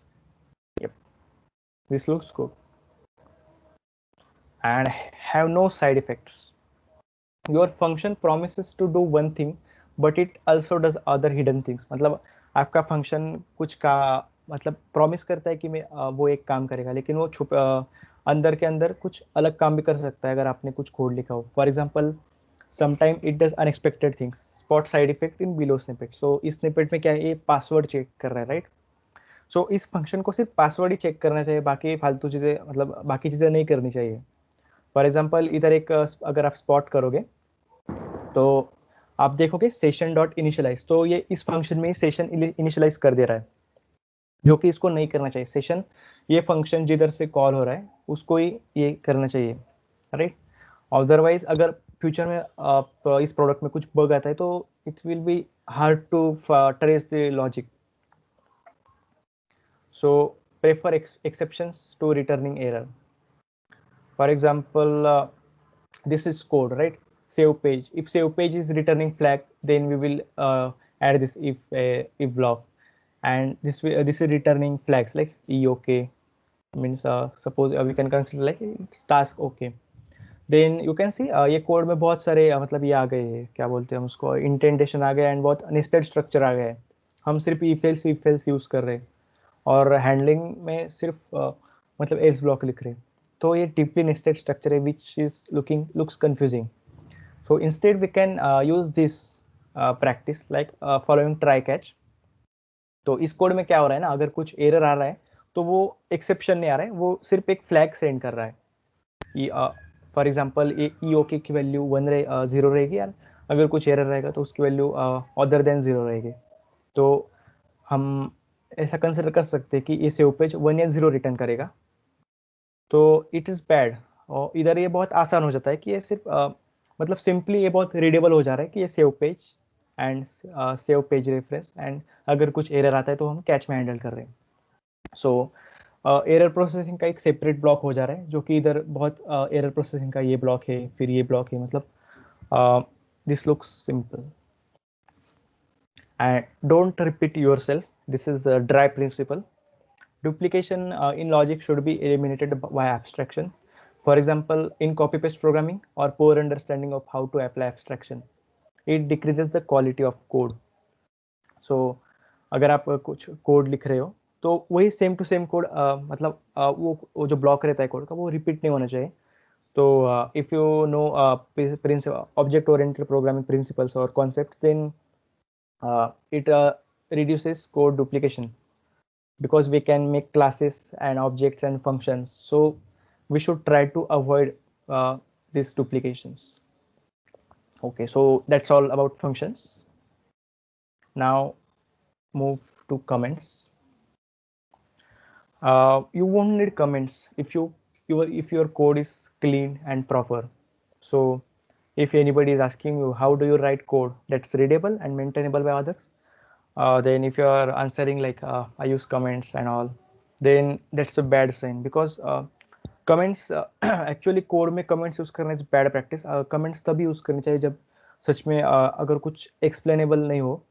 Yep, this looks good and have no side effects. Your function promises to do one thing but it also does other hidden things. मतलब आपका function कुछ का मतलब promise करता है कि मैं वो एक काम करेगा, लेकिन वो अंदर के अंदर कुछ अलग काम भी कर सकता है अगर आपने कुछ कोड लिखा हो। For example sometime it does unexpected things, spot side effect in below snippet. So इस स्निपेट में क्या है, ये पासवर्ड चेक कर रहा है, राइट? सो इस फंक्शन को सिर्फ पासवर्ड ही चेक करना चाहिए, बाकी फालतू चीज़ें मतलब बाकी चीज़ें नहीं करनी चाहिए। फॉर एग्जाम्पल इधर एक अगर आप स्पॉट करोगे तो आप देखोगे सेशन डॉट इनिशियलाइज, तो ये इस फंक्शन में सेशन इनिशियलाइज कर दे रहा है, जो कि इसको नहीं करना चाहिए। सेशन ये फंक्शन जिधर से कॉल हो रहा है उसको ही ये करना चाहिए, राइट? अदरवाइज अगर फ्यूचर में आप इस प्रोडक्ट में कुछ बग आता है तो it will be hard to trace the logic. So prefer exceptions to returning error. For example this is code, right? Save page, if save page is returning flag, then we will add this if block, and this is returning flags like EOK, means suppose we can consider like it's task okay. Then you can see ये code में बहुत सारे मतलब ये आ गए हैं, क्या बोलते हैं हम उसको, इंटेंटेशन आ गया एंड बहुत नेस्टेड स्ट्रक्चर आ गया है। हम सिर्फ इफ एल्स यूज कर रहे हैं और हैंडलिंग में सिर्फ मतलब एल्स ब्लॉक लिख रहे हैं। तो ये डीपली नेस्टेड स्ट्रक्चर है which is looks confusing. So instead we can use this practice like following try catch. तो इस कोड में क्या हो रहा है ना, अगर कुछ एरर आ रहा है तो वो एक्सेप्शन नहीं आ रहा है, वो सिर्फ एक फ्लैग सेंड कर रहा है। फॉर एग्जाम्पल ई ओके की वैल्यू 0 रहेगी, यार अगर कुछ एरर रहेगा तो उसकी वैल्यू अदर देन 0 रहेगी। तो हम ऐसा कंसिडर कर सकते हैं कि ये सेव पेज 1 या 0 रिटर्न करेगा, तो इट इज़ बैड। और इधर ये बहुत आसान हो जाता है कि ये सिर्फ मतलब सिंपली ये बहुत रीडेबल हो जा रहा है कि ये save page and save page reference, and अगर कुछ एरर आता है तो हम कैच में हैंडल कर रहे हैं। सो एरर प्रोसेसिंग का एक सेपरेट ब्लॉक हो जा रहा है, जो कि इधर बहुत एरर प्रोसेसिंग का ये ब्लॉक है, फिर ये ब्लॉक है, मतलब this looks simple. And don't repeat yourself, this is dry principle. Duplication in logic should be eliminated by abstraction. For example, in copy-paste programming or poor understanding of how to apply abstraction, it decreases the quality of code. So, अगर आप कुछ code लिख रहे हो तो वही same to same code मतलब वो जो ब्लॉक रहता है कोड का वो रिपीट नहीं होना चाहिए। तो if you know object oriented programming principles और concepts, then it reduces code duplication, because we can make classes and objects and functions, so we should try to avoid these duplications. Okay, so that's all about functions. Now move to comments. You won't need comments if you if your code is clean and proper. So if anybody is asking you how do you write code that's readable and maintainable by others, then if you are answering like I use comments and all, then that's a bad sign, because comments actually code में comments use करना is bad practice. Comments तभी use करनी चाहिए जब सच में अगर कुछ explainable नहीं हो,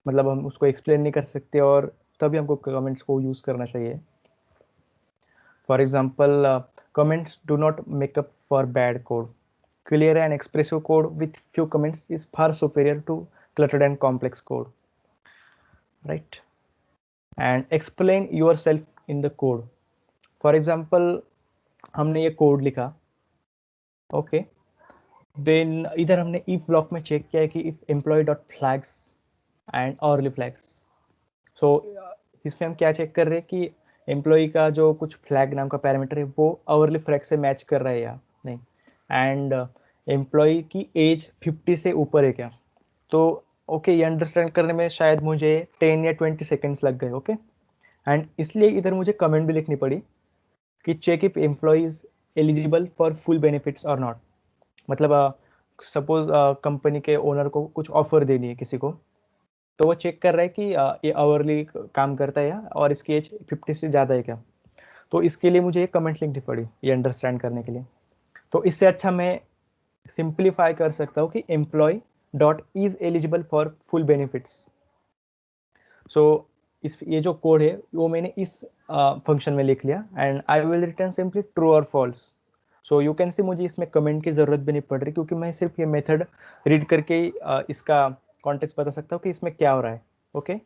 मतलब हम उसको एक्सप्लेन नहीं कर सकते, और तभी हमको कमेंट्स को यूज करना चाहिए. For example, comments do not make up for bad code. Clear and expressive code with few comments is far superior to cluttered and complex code, right? And explain yourself in the code. For example, हमने ये code लिखा, okay, then इधर हमने if block में check किया है कि if employ dot flags and hourly flags. So इसमें हम क्या चेक कर रहे हैं कि एम्प्लॉय का जो कुछ फ्लैग नाम का पैरामीटर है वो अवर्ली फ्लैग से मैच कर रहा है या नहीं, एंड एम्प्लॉय की एज 50 से ऊपर है क्या. तो ओके, ये अंडरस्टैंड करने में शायद मुझे 10 या 20 सेकेंड्स लग गए, ओके. एंड इसलिए इधर मुझे कमेंट भी लिखनी पड़ी कि check if employee is eligible for full benefits और नॉट. मतलब सपोज कंपनी के ओनर को कुछ ऑफर देनी है किसी को, तो वो चेक कर रहा है कि ये आवरली काम करता है या, और इसकी एज 50 से ज़्यादा है क्या. तो इसके लिए मुझे ये कमेंट लिखनी पड़ी ये अंडरस्टैंड करने के लिए. तो इससे अच्छा मैं सिंप्लीफाई कर सकता हूँ कि employ dot is eligible for full benefits. So इस ये जो कोड है वो मैंने इस फंक्शन में लिख लिया, and I will return simply true और false. So you can see मुझे इसमें कमेंट की ज़रूरत भी नहीं पड़ रही, क्योंकि मैं सिर्फ ये मेथड रीड करके ही इसका कॉन्टेक्स्ट बता सकता हूँ कि इसमें क्या हो रहा है. Okay,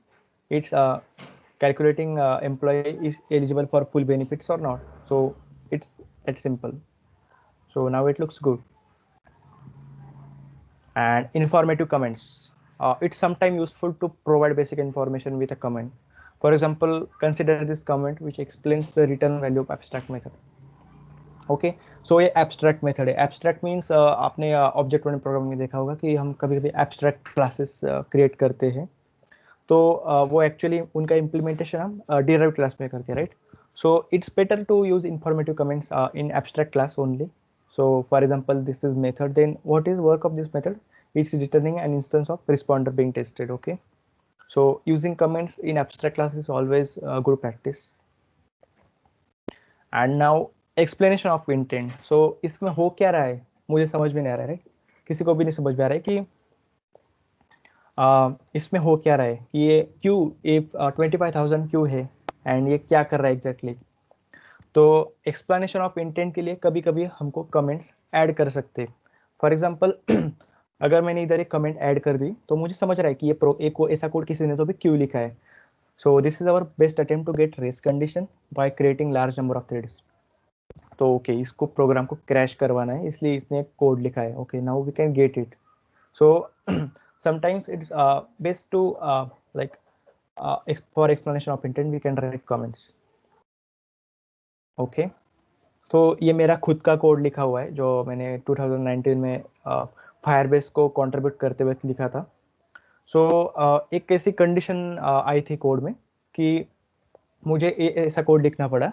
it's calculating employ is eligible for full benefits और not. So it's that simple. So now it looks good. And informative comments. It's sometimes useful to provide basic information with a comment. For example, consider this comment which explains the return value of abstract method. Okay, so ये abstract method है. Abstract means आपने object oriented programming में देखा होगा कि हम कभी-कभी abstract classes create करते हैं. तो वो एक्चुअली उनका इम्प्लीमेंटेशन हम डिराइव्ड क्लास में करते हैं, right. So it's better to use informative comments in abstract class only. So for example, this is method, then what is work of this method? It's returning an instance of responder being tested. Okay, so using comments in abstract class is always a good practice. And now explanation of intent. So इसमें हो क्या रहा है मुझे समझ में नहीं आ रहा है, राइट. किसी को भी नहीं समझ में आ रहा है कि इसमें हो क्या रहा है, कि ये क्यों ये 25,000 क्यों है, एंड ये क्या कर रहा है एग्जैक्टली. तो एक्सप्लेनेशन ऑफ इंटेंट के लिए कभी कभी हमको कमेंट्स ऐड कर सकते हैं. फॉर एग्जांपल, अगर मैंने इधर एक कमेंट ऐड कर दी तो मुझे समझ रहा है कि ये एक ऐसा कोड किसी ने तो भी क्यों लिखा है. So this is our best attempt to get race condition by creating large number of threads. तो ओके, इसको प्रोग्राम को क्रैश करवाना है इसलिए इसने कोड लिखा है. Okay, now we can get it. So sometimes it's best to like for explanation of intent we can write comments. Okay, तो ये मेरा खुद का कोड लिखा हुआ है जो मैंने 2019 में फायरबेस को कंट्रीब्यूट करते हुए लिखा था. सो एक ऐसी कंडीशन आई थी कोड में कि मुझे ऐसा कोड लिखना पड़ा,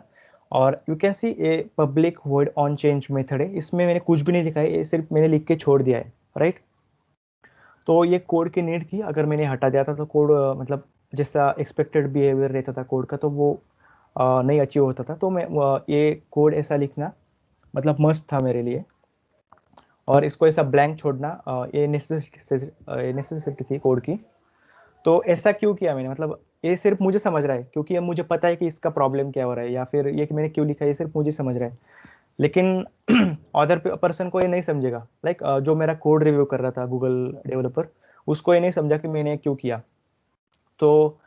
और you can C a public void on change method है. इसमें मैंने कुछ भी नहीं लिखा है, ये सिर्फ मैंने लिख के छोड़ दिया है, राइट. तो ये कोड की नीड थी. अगर मैंने हटा दिया था तो कोड मतलब जैसा एक्सपेक्टेड बिहेवियर रहता था कोड का, तो वो नहीं अचीव होता था. तो मैं ये कोड ऐसा लिखना मतलब मस्त था मेरे लिए, और इसको ऐसा ब्लैंक छोड़ना ये नेसेसिटी थी कोड की. तो ऐसा क्यों किया मैंने, मतलब ये सिर्फ मुझे समझ रहा है क्योंकि अब मुझे पता है कि इसका प्रॉब्लम क्या हो रहा है, या फिर ये कि मैंने क्यों लिखा है ये सिर्फ मुझे समझ रहा है. लेकिन अदर पर्सन को ये नहीं समझेगा. लाइक जो मेरा कोड रिव्यू कर रहा था गूगल डेवलपर, उसको ये नहीं समझा कि मैंने क्यों किया. तो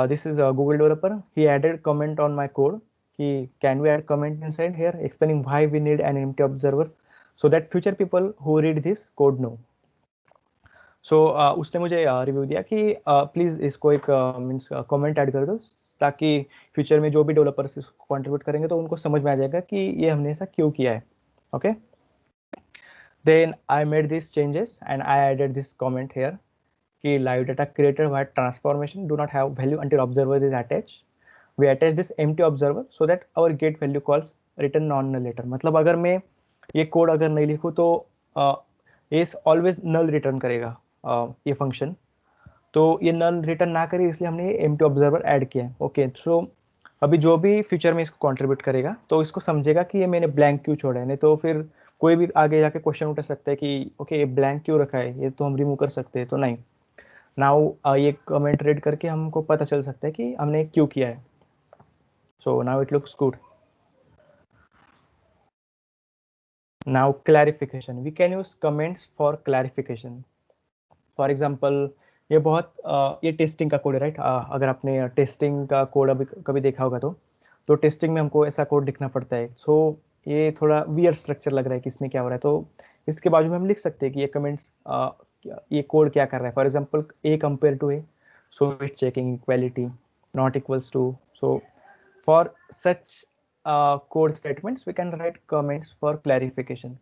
this is a Google developer. He added comment on my code. Can we add comment inside here explaining why we need an empty observer so that future people who read this code know. So उसने मुझे review दिया कि please इसको एक means comment add कर दो, ताकि future में जो भी डेवलपर्स इसको कंट्रीब्यूट करेंगे तो उनको समझ में आ जाएगा कि ये हमने ऐसा क्यों किया है. Okay, then I made this changes and I added this comment here कि live data created via transformation do not have value until observer is attached. We attach this empty observer so that our get value calls return non null later, मतलब अगर मैं ये code अगर नहीं लिखूँ तो ये ऑलवेज नल रिटर्न करेगा ये फंक्शन। तो ये नल रिटर्न ना करे इसलिए हमने एम्प्टी ऑब्जर्वर ऐड किया है। ओके, सो अभी जो भी फ्यूचर में इसको कंट्रीब्यूट करेगा तो इसको समझेगा कि ये मैंने ब्लैंक क्यों छोड़ा है, नहीं तो फिर कोई भी आगे जाके क्वेश्चन उठा सकता है कि ओके ये ब्लैंक क्यों रखा है, ये तो हम रिमूव कर सकते हैं। तो नहीं, नाउ ये कमेंट रीड करके हमको पता चल सकता है कि हमने क्यों किया है। So now it looks good. Now clarification, we can use comments for clarification. For example ये टेस्टिंग का कोड है, राइट? अगर आपने टेस्टिंग का कोड अभी कभी देखा होगा तो टेस्टिंग में हमको ऐसा कोड लिखना पड़ता है। सो ये थोड़ा वियर स्ट्रक्चर लग रहा है कि इसमें क्या हो रहा है, तो इसके बाजू में हम लिख सकते हैं कि ये कमेंट्स ये कोड क्या कर रहा है। For example a compare to a, so it checking equality not equals to. So for such code statements we can write comments for clarification.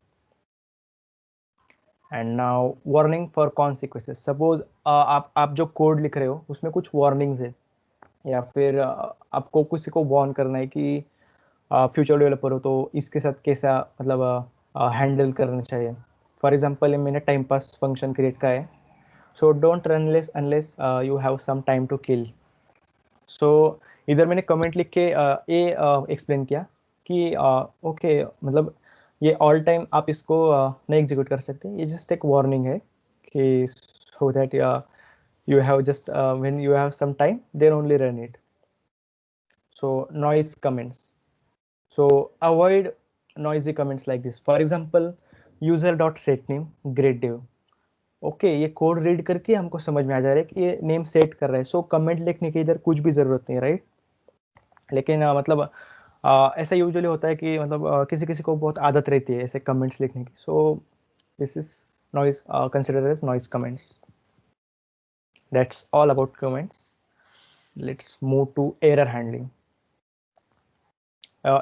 And now warning for consequences. Suppose आप जो code लिख रहे हो उसमें कुछ warnings है, या फिर आपको किसी को वार्न करना है कि फ्यूचर डेवलपर हो तो इसके साथ कैसा मतलब हैंडल करना चाहिए। फॉर एग्जांपल मैंने टाइम पास फंक्शन क्रिएट किया है, so don't run less unless you have some time to kill. So इधर मैंने कमेंट लिख के ये एक्सप्लेन किया कि ओके मतलब ये ऑल टाइम आप इसको नहीं एग्जीक्यूट कर सकते, ये जस्ट एक वार्निंग है कि so that you have just when you have some time then only run it. So noise comments, so avoid noisy comments like this. For example, user dot set name grade dev. Okay, ये code read करके हमको समझ में आ जा रहा है कि ये नेम सेट कर रहा है, सो कमेंट लिखने की इधर कुछ भी जरूरत नहीं है, राइट? लेकिन मतलब ऐसा यूजुअली होता है कि मतलब किसी किसी को बहुत आदत रहती है ऐसे कमेंट्स लिखने की। So this is noise considered as noise comments. That's all about comments. Let's move to error handling.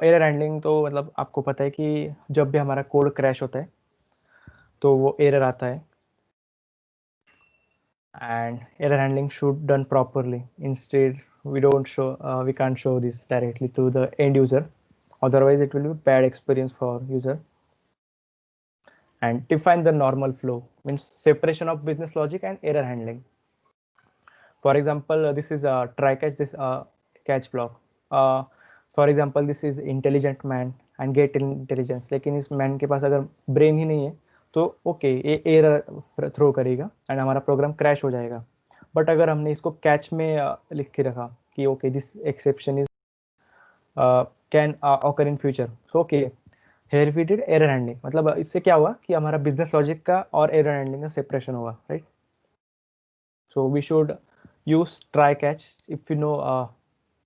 Error handling तो मतलब आपको पता है कि जब भी हमारा कोड क्रैश होता है तो वो एरर आता है, and error handling should done properly. Instead we can't show this directly to the end user, otherwise it will be bad experience for user. And define the normal flow, means separation of business logic and error handling. For example, this is a try catch, this catch block. For example, this is intelligent man and get intelligence, लेकिन इस man के पास अगर brain ही नहीं है तो okay ये error throw करेगा and हमारा प्रोग्राम क्रैश हो जाएगा। बट अगर हमने इसको कैच में लिख के रखा कि okay this exception is can occur in future, so okay here we did error handling, मतलब इससे क्या हुआ कि हमारा बिजनेस लॉजिक का और एरर हैंडलिंग का सेपरेशन हुआ, right? So we should use try catch if you know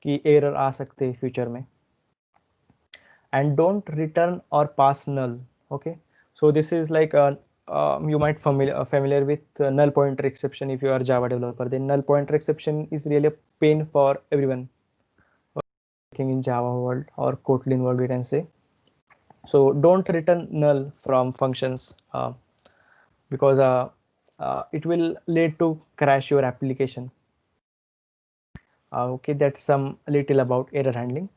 कि एरर आ सकते हैं फ्यूचर में। एंड डोंट रिटर्न और pass null. Okay, so this is like you might familiar with null pointer exception. If you are Java developer, then null pointer exception is really a pain for everyone working in Java world or Kotlin world, we can say. So don't return null from functions because it will lead to crash your application. Okay, that's some little about error handling.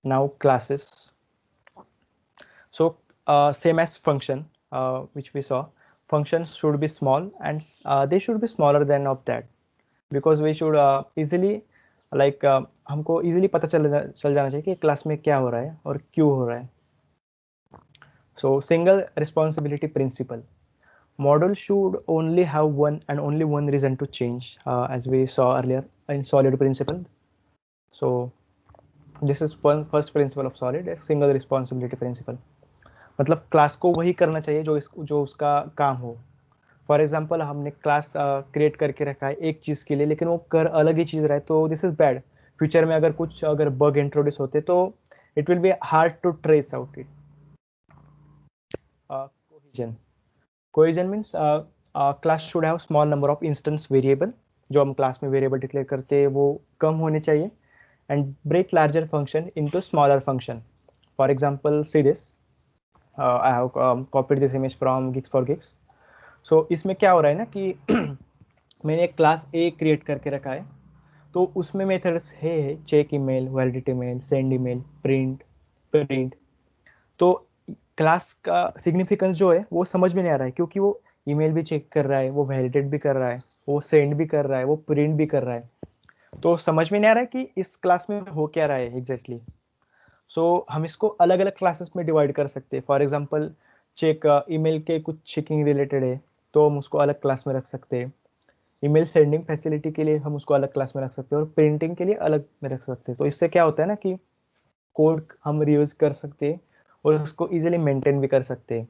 Now classes. So same as function which we saw, functions should be small and they should be smaller than of that, because we should easily like हमको easily पता चल जाना चाहिए कि class में क्या हो रहा है और क्यों हो रहा है। So single responsibility principle, model should only have one and only one reason to change, as we saw earlier in solid principle. So this is one first principle of solid, a single responsibility principle. मतलब class को वही करना चाहिए जो उसका काम हो। For example हमने क्लास क्रिएट करके रखा है एक चीज़ के लिए, लेकिन वो कर अलग ही चीज़ रहा है, तो दिस इज बैड। फ्यूचर में अगर बग इंट्रोड्यूस होते तो it will be hard to trace out it. Cohesion, cohesion means class should have small number of instance variable, जो हम क्लास में वेरिएबल डिक्लेयर करते हैं वो कम होने चाहिए, and break larger function into smaller function. For example see this, I have copied this image from Geeks for Geeks. So इसमें क्या हो रहा है ना कि मैंने एक क्लास ए क्रिएट करके रखा है, तो उसमें मेथड्स है check email, validate email, send email, print, print. तो क्लास का सिग्निफिकेंस जो है वो समझ में नहीं आ रहा है, क्योंकि वो ईमेल भी चेक कर रहा है, वो वैलिडेट भी कर रहा है, वो सेंड भी कर रहा है, वो प्रिंट भी कर रहा है। तो समझ में नहीं आ रहा है कि इस क्लास में हो क्या रहा है एग्जैक्टली। सो हम इसको अलग अलग क्लासेस में डिवाइड कर सकते हैं। फॉर एग्जांपल चेक ईमेल के कुछ चेकिंग रिलेटेड है तो हम उसको अलग क्लास में रख सकते हैं। ईमेल सेंडिंग फैसिलिटी के लिए हम उसको अलग क्लास में रख सकते हैं और प्रिंटिंग के लिए अलग में रख सकते हैं। तो इससे क्या होता है ना कि कोड हम रियूज कर सकते हैं और उसको इजीली मेंटेन भी कर सकते हैं।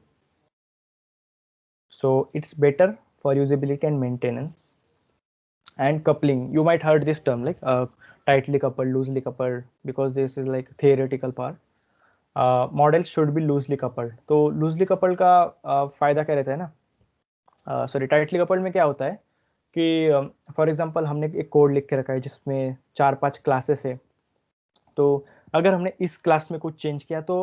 So it's better for usability and maintenance. And coupling, you might heard this term like tightly coupled, loosely coupled, because this is like theoretical part. Model should be loosely coupled. तो loosely coupled का फायदा क्या रहता है ना, sorry tightly coupled में क्या होता है कि फॉर एग्जांपल हमने एक कोड लिख के रखा है जिसमें 4-5 क्लासेस है। तो अगर हमने इस क्लास में कुछ चेंज किया तो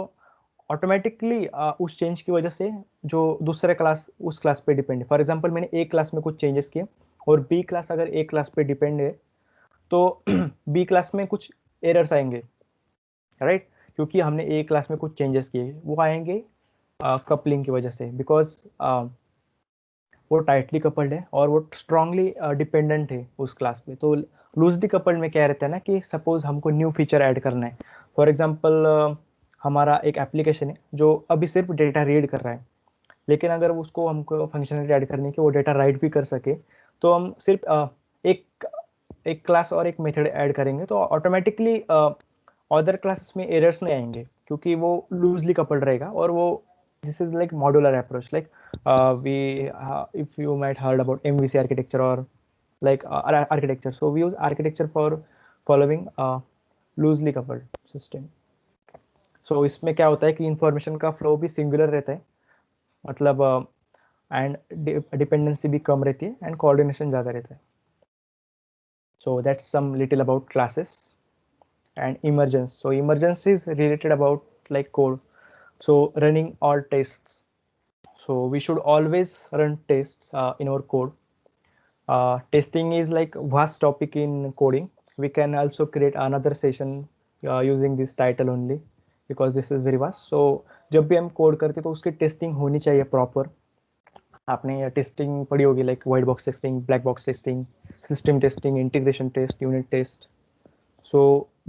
ऑटोमेटिकली उस चेंज की वजह से जो दूसरे क्लास उस क्लास पे डिपेंड है। फॉर एग्जांपल मैंने ए क्लास में कुछ चेंजेस किए और बी क्लास अगर ए क्लास पे डिपेंड है तो बी क्लास में कुछ एरर्स आएंगे, राइट? क्योंकि हमने ए क्लास में कुछ चेंजेस किए, वो आएंगे कपलिंग की वजह से, बिकॉज वो टाइटली कपल्ड है और वो स्ट्रांगली डिपेंडेंट है उस क्लास पे। तो लूजली कपल्ड में क्या रहता है ना कि सपोज हमको न्यू फीचर ऐड करना है। फॉर एग्जांपल हमारा एक एप्लीकेशन है जो अभी सिर्फ डेटा रीड कर रहा है, लेकिन अगर उसको हमको फंक्शनलिटी ऐड करनी है कि वो डेटा राइट भी कर सके, तो हम सिर्फ एक एक क्लास और एक मेथड ऐड करेंगे तो ऑटोमेटिकली अदर क्लासेस में एरर्स नहीं आएंगे, क्योंकि वो लूजली कपल्ड रहेगा। और वो this is like modular approach, like we if you might heard about MVC architecture or like architecture, so we use architecture for following loosely coupled system. So इसमें क्या होता है कि इंफॉर्मेशन का फ्लो भी सिंगुलर रहता है, मतलब एंड डिपेंडेंसी भी कम रहती है एंड कोऑर्डिनेशन ज़्यादा रहता है। So that's some little about classes and emergence. So emergence is related about like code, so running all tests. So we should always run tests in our code. Testing is like vast topic in coding. We can also create another session using this title only, because this is very vast. So जब भी हम code करते तो उसकी testing होनी चाहिए proper. आपने testing पढ़ी होगी like white box testing, black box testing, system testing, integration test, unit test. So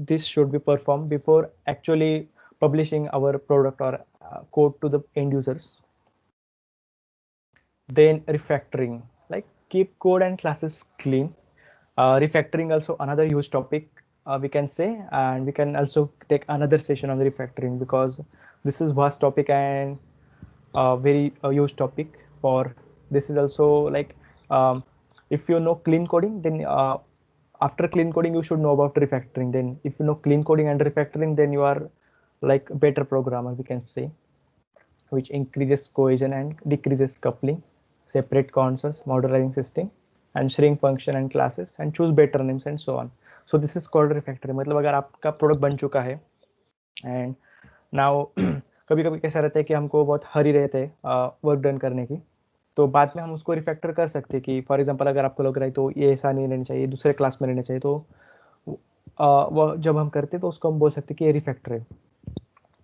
this should be performed before actually publishing our product or code to the end users. Then refactoring, like keep code and classes clean. Refactoring also another huge topic, we can say, and we can also take another session on the refactoring, because this is vast topic and very huge topic. For this is also like if you know clean coding, then after clean coding you should know about refactoring. Then if you know clean coding and refactoring, then you are like better programmer, we can say, which increases cohesion and decreases coupling, separate concerns, modularizing system, and shrink function and classes, and choose better names and so on. So this is called refactoring. मतलब अगर आपका product बन चुका है and now कभी कभी कैसा रहता है कि हमको बहुत हरी रहते हैं वर्क डन करने की, तो बाद में हम उसको रिफैक्टर कर सकते हैं कि फॉर एग्जांपल अगर आपको लग रहा है तो ये ऐसा नहीं रहना चाहिए, दूसरे क्लास में रहना चाहिए, तो वो जब हम करते हैं तो उसको हम बोल सकते हैं कि ये रिफैक्टर है।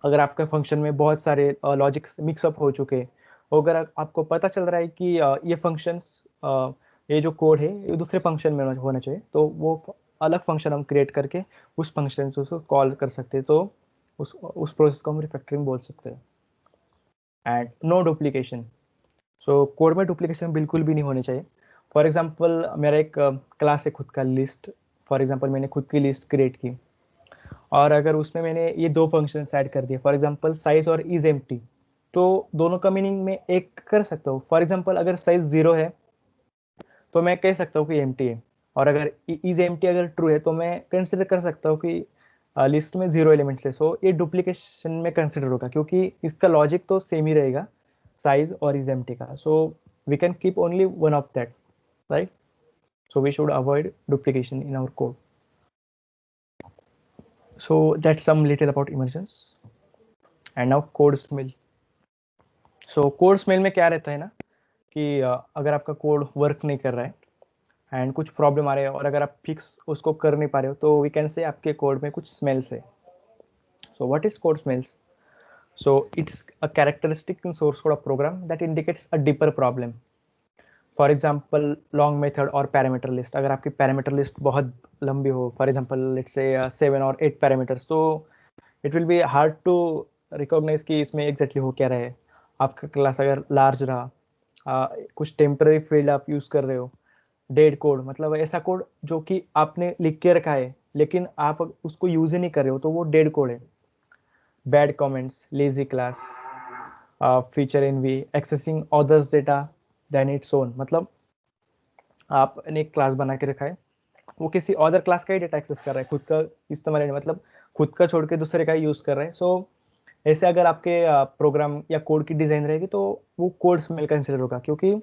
अगर आपके फंक्शन में बहुत सारे लॉजिक्स मिक्सअप हो चुके हैं, अगर आपको पता चल रहा है कि ये फंक्शंस, ये जो कोड है ये दूसरे फंक्शन में होना चाहिए, तो वो अलग फंक्शन हम क्रिएट करके उस फंक्शन से उसको कॉल कर सकते हैं। तो उस प्रोसेस को हम रिफैक्टरिंग बोल सकते हैं। And no duplication, so code में डुप्लीकेशन बिल्कुल भी नहीं होने चाहिए। फॉर एग्जांपल मेरा एक क्लास है खुद का लिस्ट, फॉर एग्जांपल मैंने खुद की लिस्ट क्रिएट की और अगर उसमें मैंने ये दो फंक्शन ऐड कर दिए, फॉर एग्जांपल साइज और इज एम्प्टी, तो दोनों का मीनिंग में एक कर सकता हूँ। फॉर एग्जांपल अगर साइज 0 है तो मैं कह सकता हूँ कि एम्प्टी है, और अगर इज एम्प्टी अगर ट्रू है तो मैं कंसिडर कर सकता हूँ कि लिस्ट में 0 एलिमेंट्स है। सो ये डुप्लीकेशन में कंसिडर होगा, क्योंकि इसका लॉजिक तो सेम ही रहेगा साइज और इज एम्प्टी का। So we can keep only one of that, right? So we should avoid duplication in our code. So that's some little about emergence. And now code smell. So code smell में क्या रहता है ना कि अगर आपका code work नहीं कर रहा है एंड कुछ प्रॉब्लम आ रही है और अगर आप फिक्स उसको कर नहीं पा रहे हो, तो वी कैन से आपके कोड में कुछ स्मेल्स है। So what is code smells? So it's a characteristic in source code of program that indicates a deeper problem. For example long method और पैरामीटर लिस्ट, अगर आपकी पैरामीटर लिस्ट बहुत लंबी हो, फॉर एग्जाम्पल लेट्स से 7 और 8 parameters, तो it will be hard to recognize कि इसमें एग्जैक्टली हो क्या रहा है. आपका क्लास अगर लार्ज रहा, कुछ टेम्पररी फील्ड आप यूज कर रहे हो, डेड कोड मतलब ऐसा कोड जो कि आपने लिख के रखा है लेकिन आप उसको यूज ही नहीं कर रहे हो, तो वो डेड कोड है. Bad comments, lazy class, feature envy, accessing others data than its own, मतलब आपने एक क्लास बना के रखा है, वो किसी अदर क्लास का ही डेटा एक्सेस कर रहा है, खुद का इस्तेमाल नहीं, मतलब खुद का छोड़ के दूसरे का ही यूज कर रहा है. सो ऐसे अगर आपके प्रोग्राम या कोड की डिजाइन रहेगी तो वो कोड स्मेल कंसिडर होगा, क्योंकि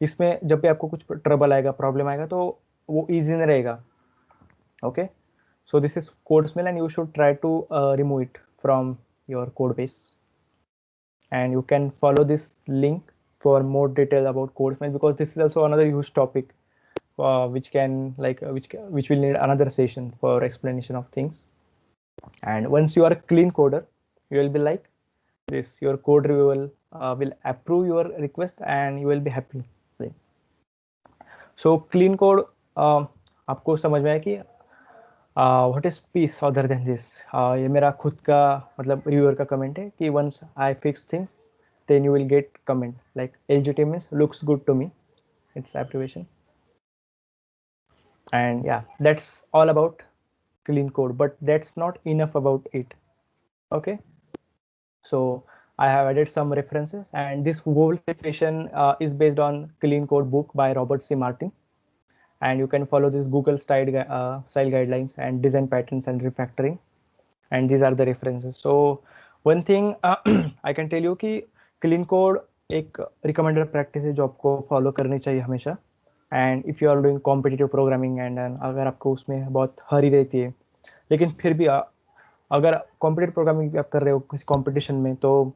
इसमें जब भी आपको कुछ ट्रबल आएगा, प्रॉब्लम आएगा, तो वो इजी नहीं रहेगा. Okay, so this is code smell and you should try to remove it from your code base, and you can follow this link for more detail about code smell, because this is also another huge topic which can which will need another session for explanation of things. And once you are a clean coder, you will be like this, your code review will approve your request and you will be happy. So clean code, आपको समझ में आया कि what is peace other than this. ये मेरा खुद का मतलब रिव्यूअर का कमेंट है कि once I fix things then you will get comment like LGT means looks good to me, it's abbreviation. And yeah, that's all about clean code, but that's not enough about it. Okay, so I have added some references, and this whole session is based on clean code book by Robert C. Martin, and you can follow this Google style guidelines and design patterns and refactoring, and these are the references. So one thing I can tell you कि clean code एक recommended practice है जो आपको follow करनी चाहिए हमेशा. And if you are doing competitive programming and अगर आपको उसमें बहुत हरी रहती है, लेकिन फिर भी अगर कॉम्पिटिटिव प्रोग्रामिंग आप कर रहे हो किसी कॉम्पिटिशन में, तो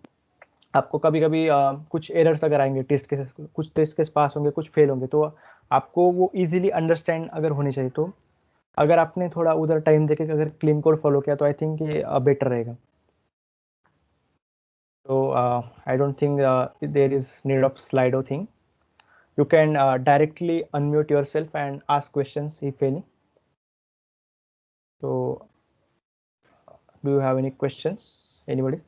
आपको कभी कभी कुछ एरर्स अगर आएंगे, टेस्ट केसेस, कुछ टेस्ट केस पास होंगे, कुछ फेल होंगे, तो आपको वो इजीली अंडरस्टैंड अगर होनी चाहिए. तो अगर आपने थोड़ा उधर टाइम देके अगर क्लीन कोड फॉलो किया तो आई थिंक ये बेटर रहेगा. तो I don't think there is need of Slido thing. You can directly unmute yourself and ask questions if any. So do you have any questions, anybody?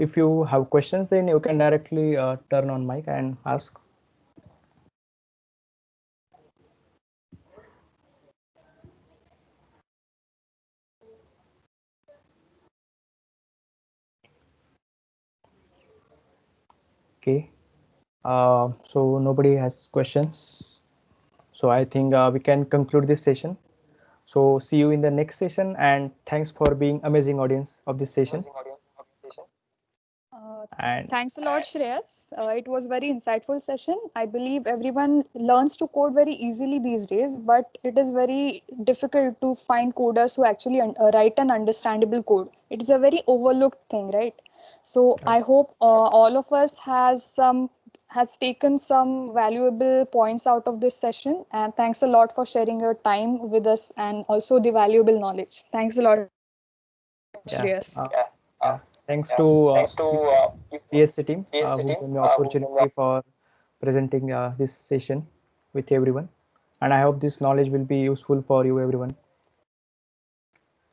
If you have questions, then you can directly turn on mic and ask. Okay, so nobody has questions, so I think we can conclude this session. So see you in the next session, and thanks for being amazing audience of this session. And Thanks a lot, Shreyas. It was very insightful session. I believe everyone learns to code very easily these days, but it is very difficult to find coders who actually write an understandable code. It is a very overlooked thing, right? So I hope all of us has taken some valuable points out of this session. And thanks a lot for sharing your time with us and also the valuable knowledge. Thanks a lot, Shreyas. yeah, thanks to PSC team who gave me opportunity for presenting this session with everyone, and I hope this knowledge will be useful for you everyone.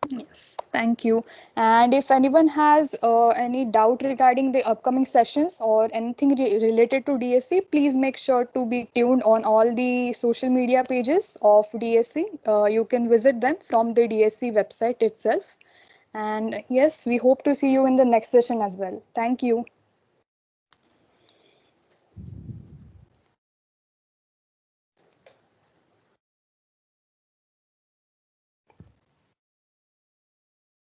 Yes, thank you. And if anyone has any doubt regarding the upcoming sessions or anything related to DSC, please make sure to be tuned on all the social media pages of DSC. You can visit them from the DSC website itself. And yes, we hope to see you in the next session as well. Thank you.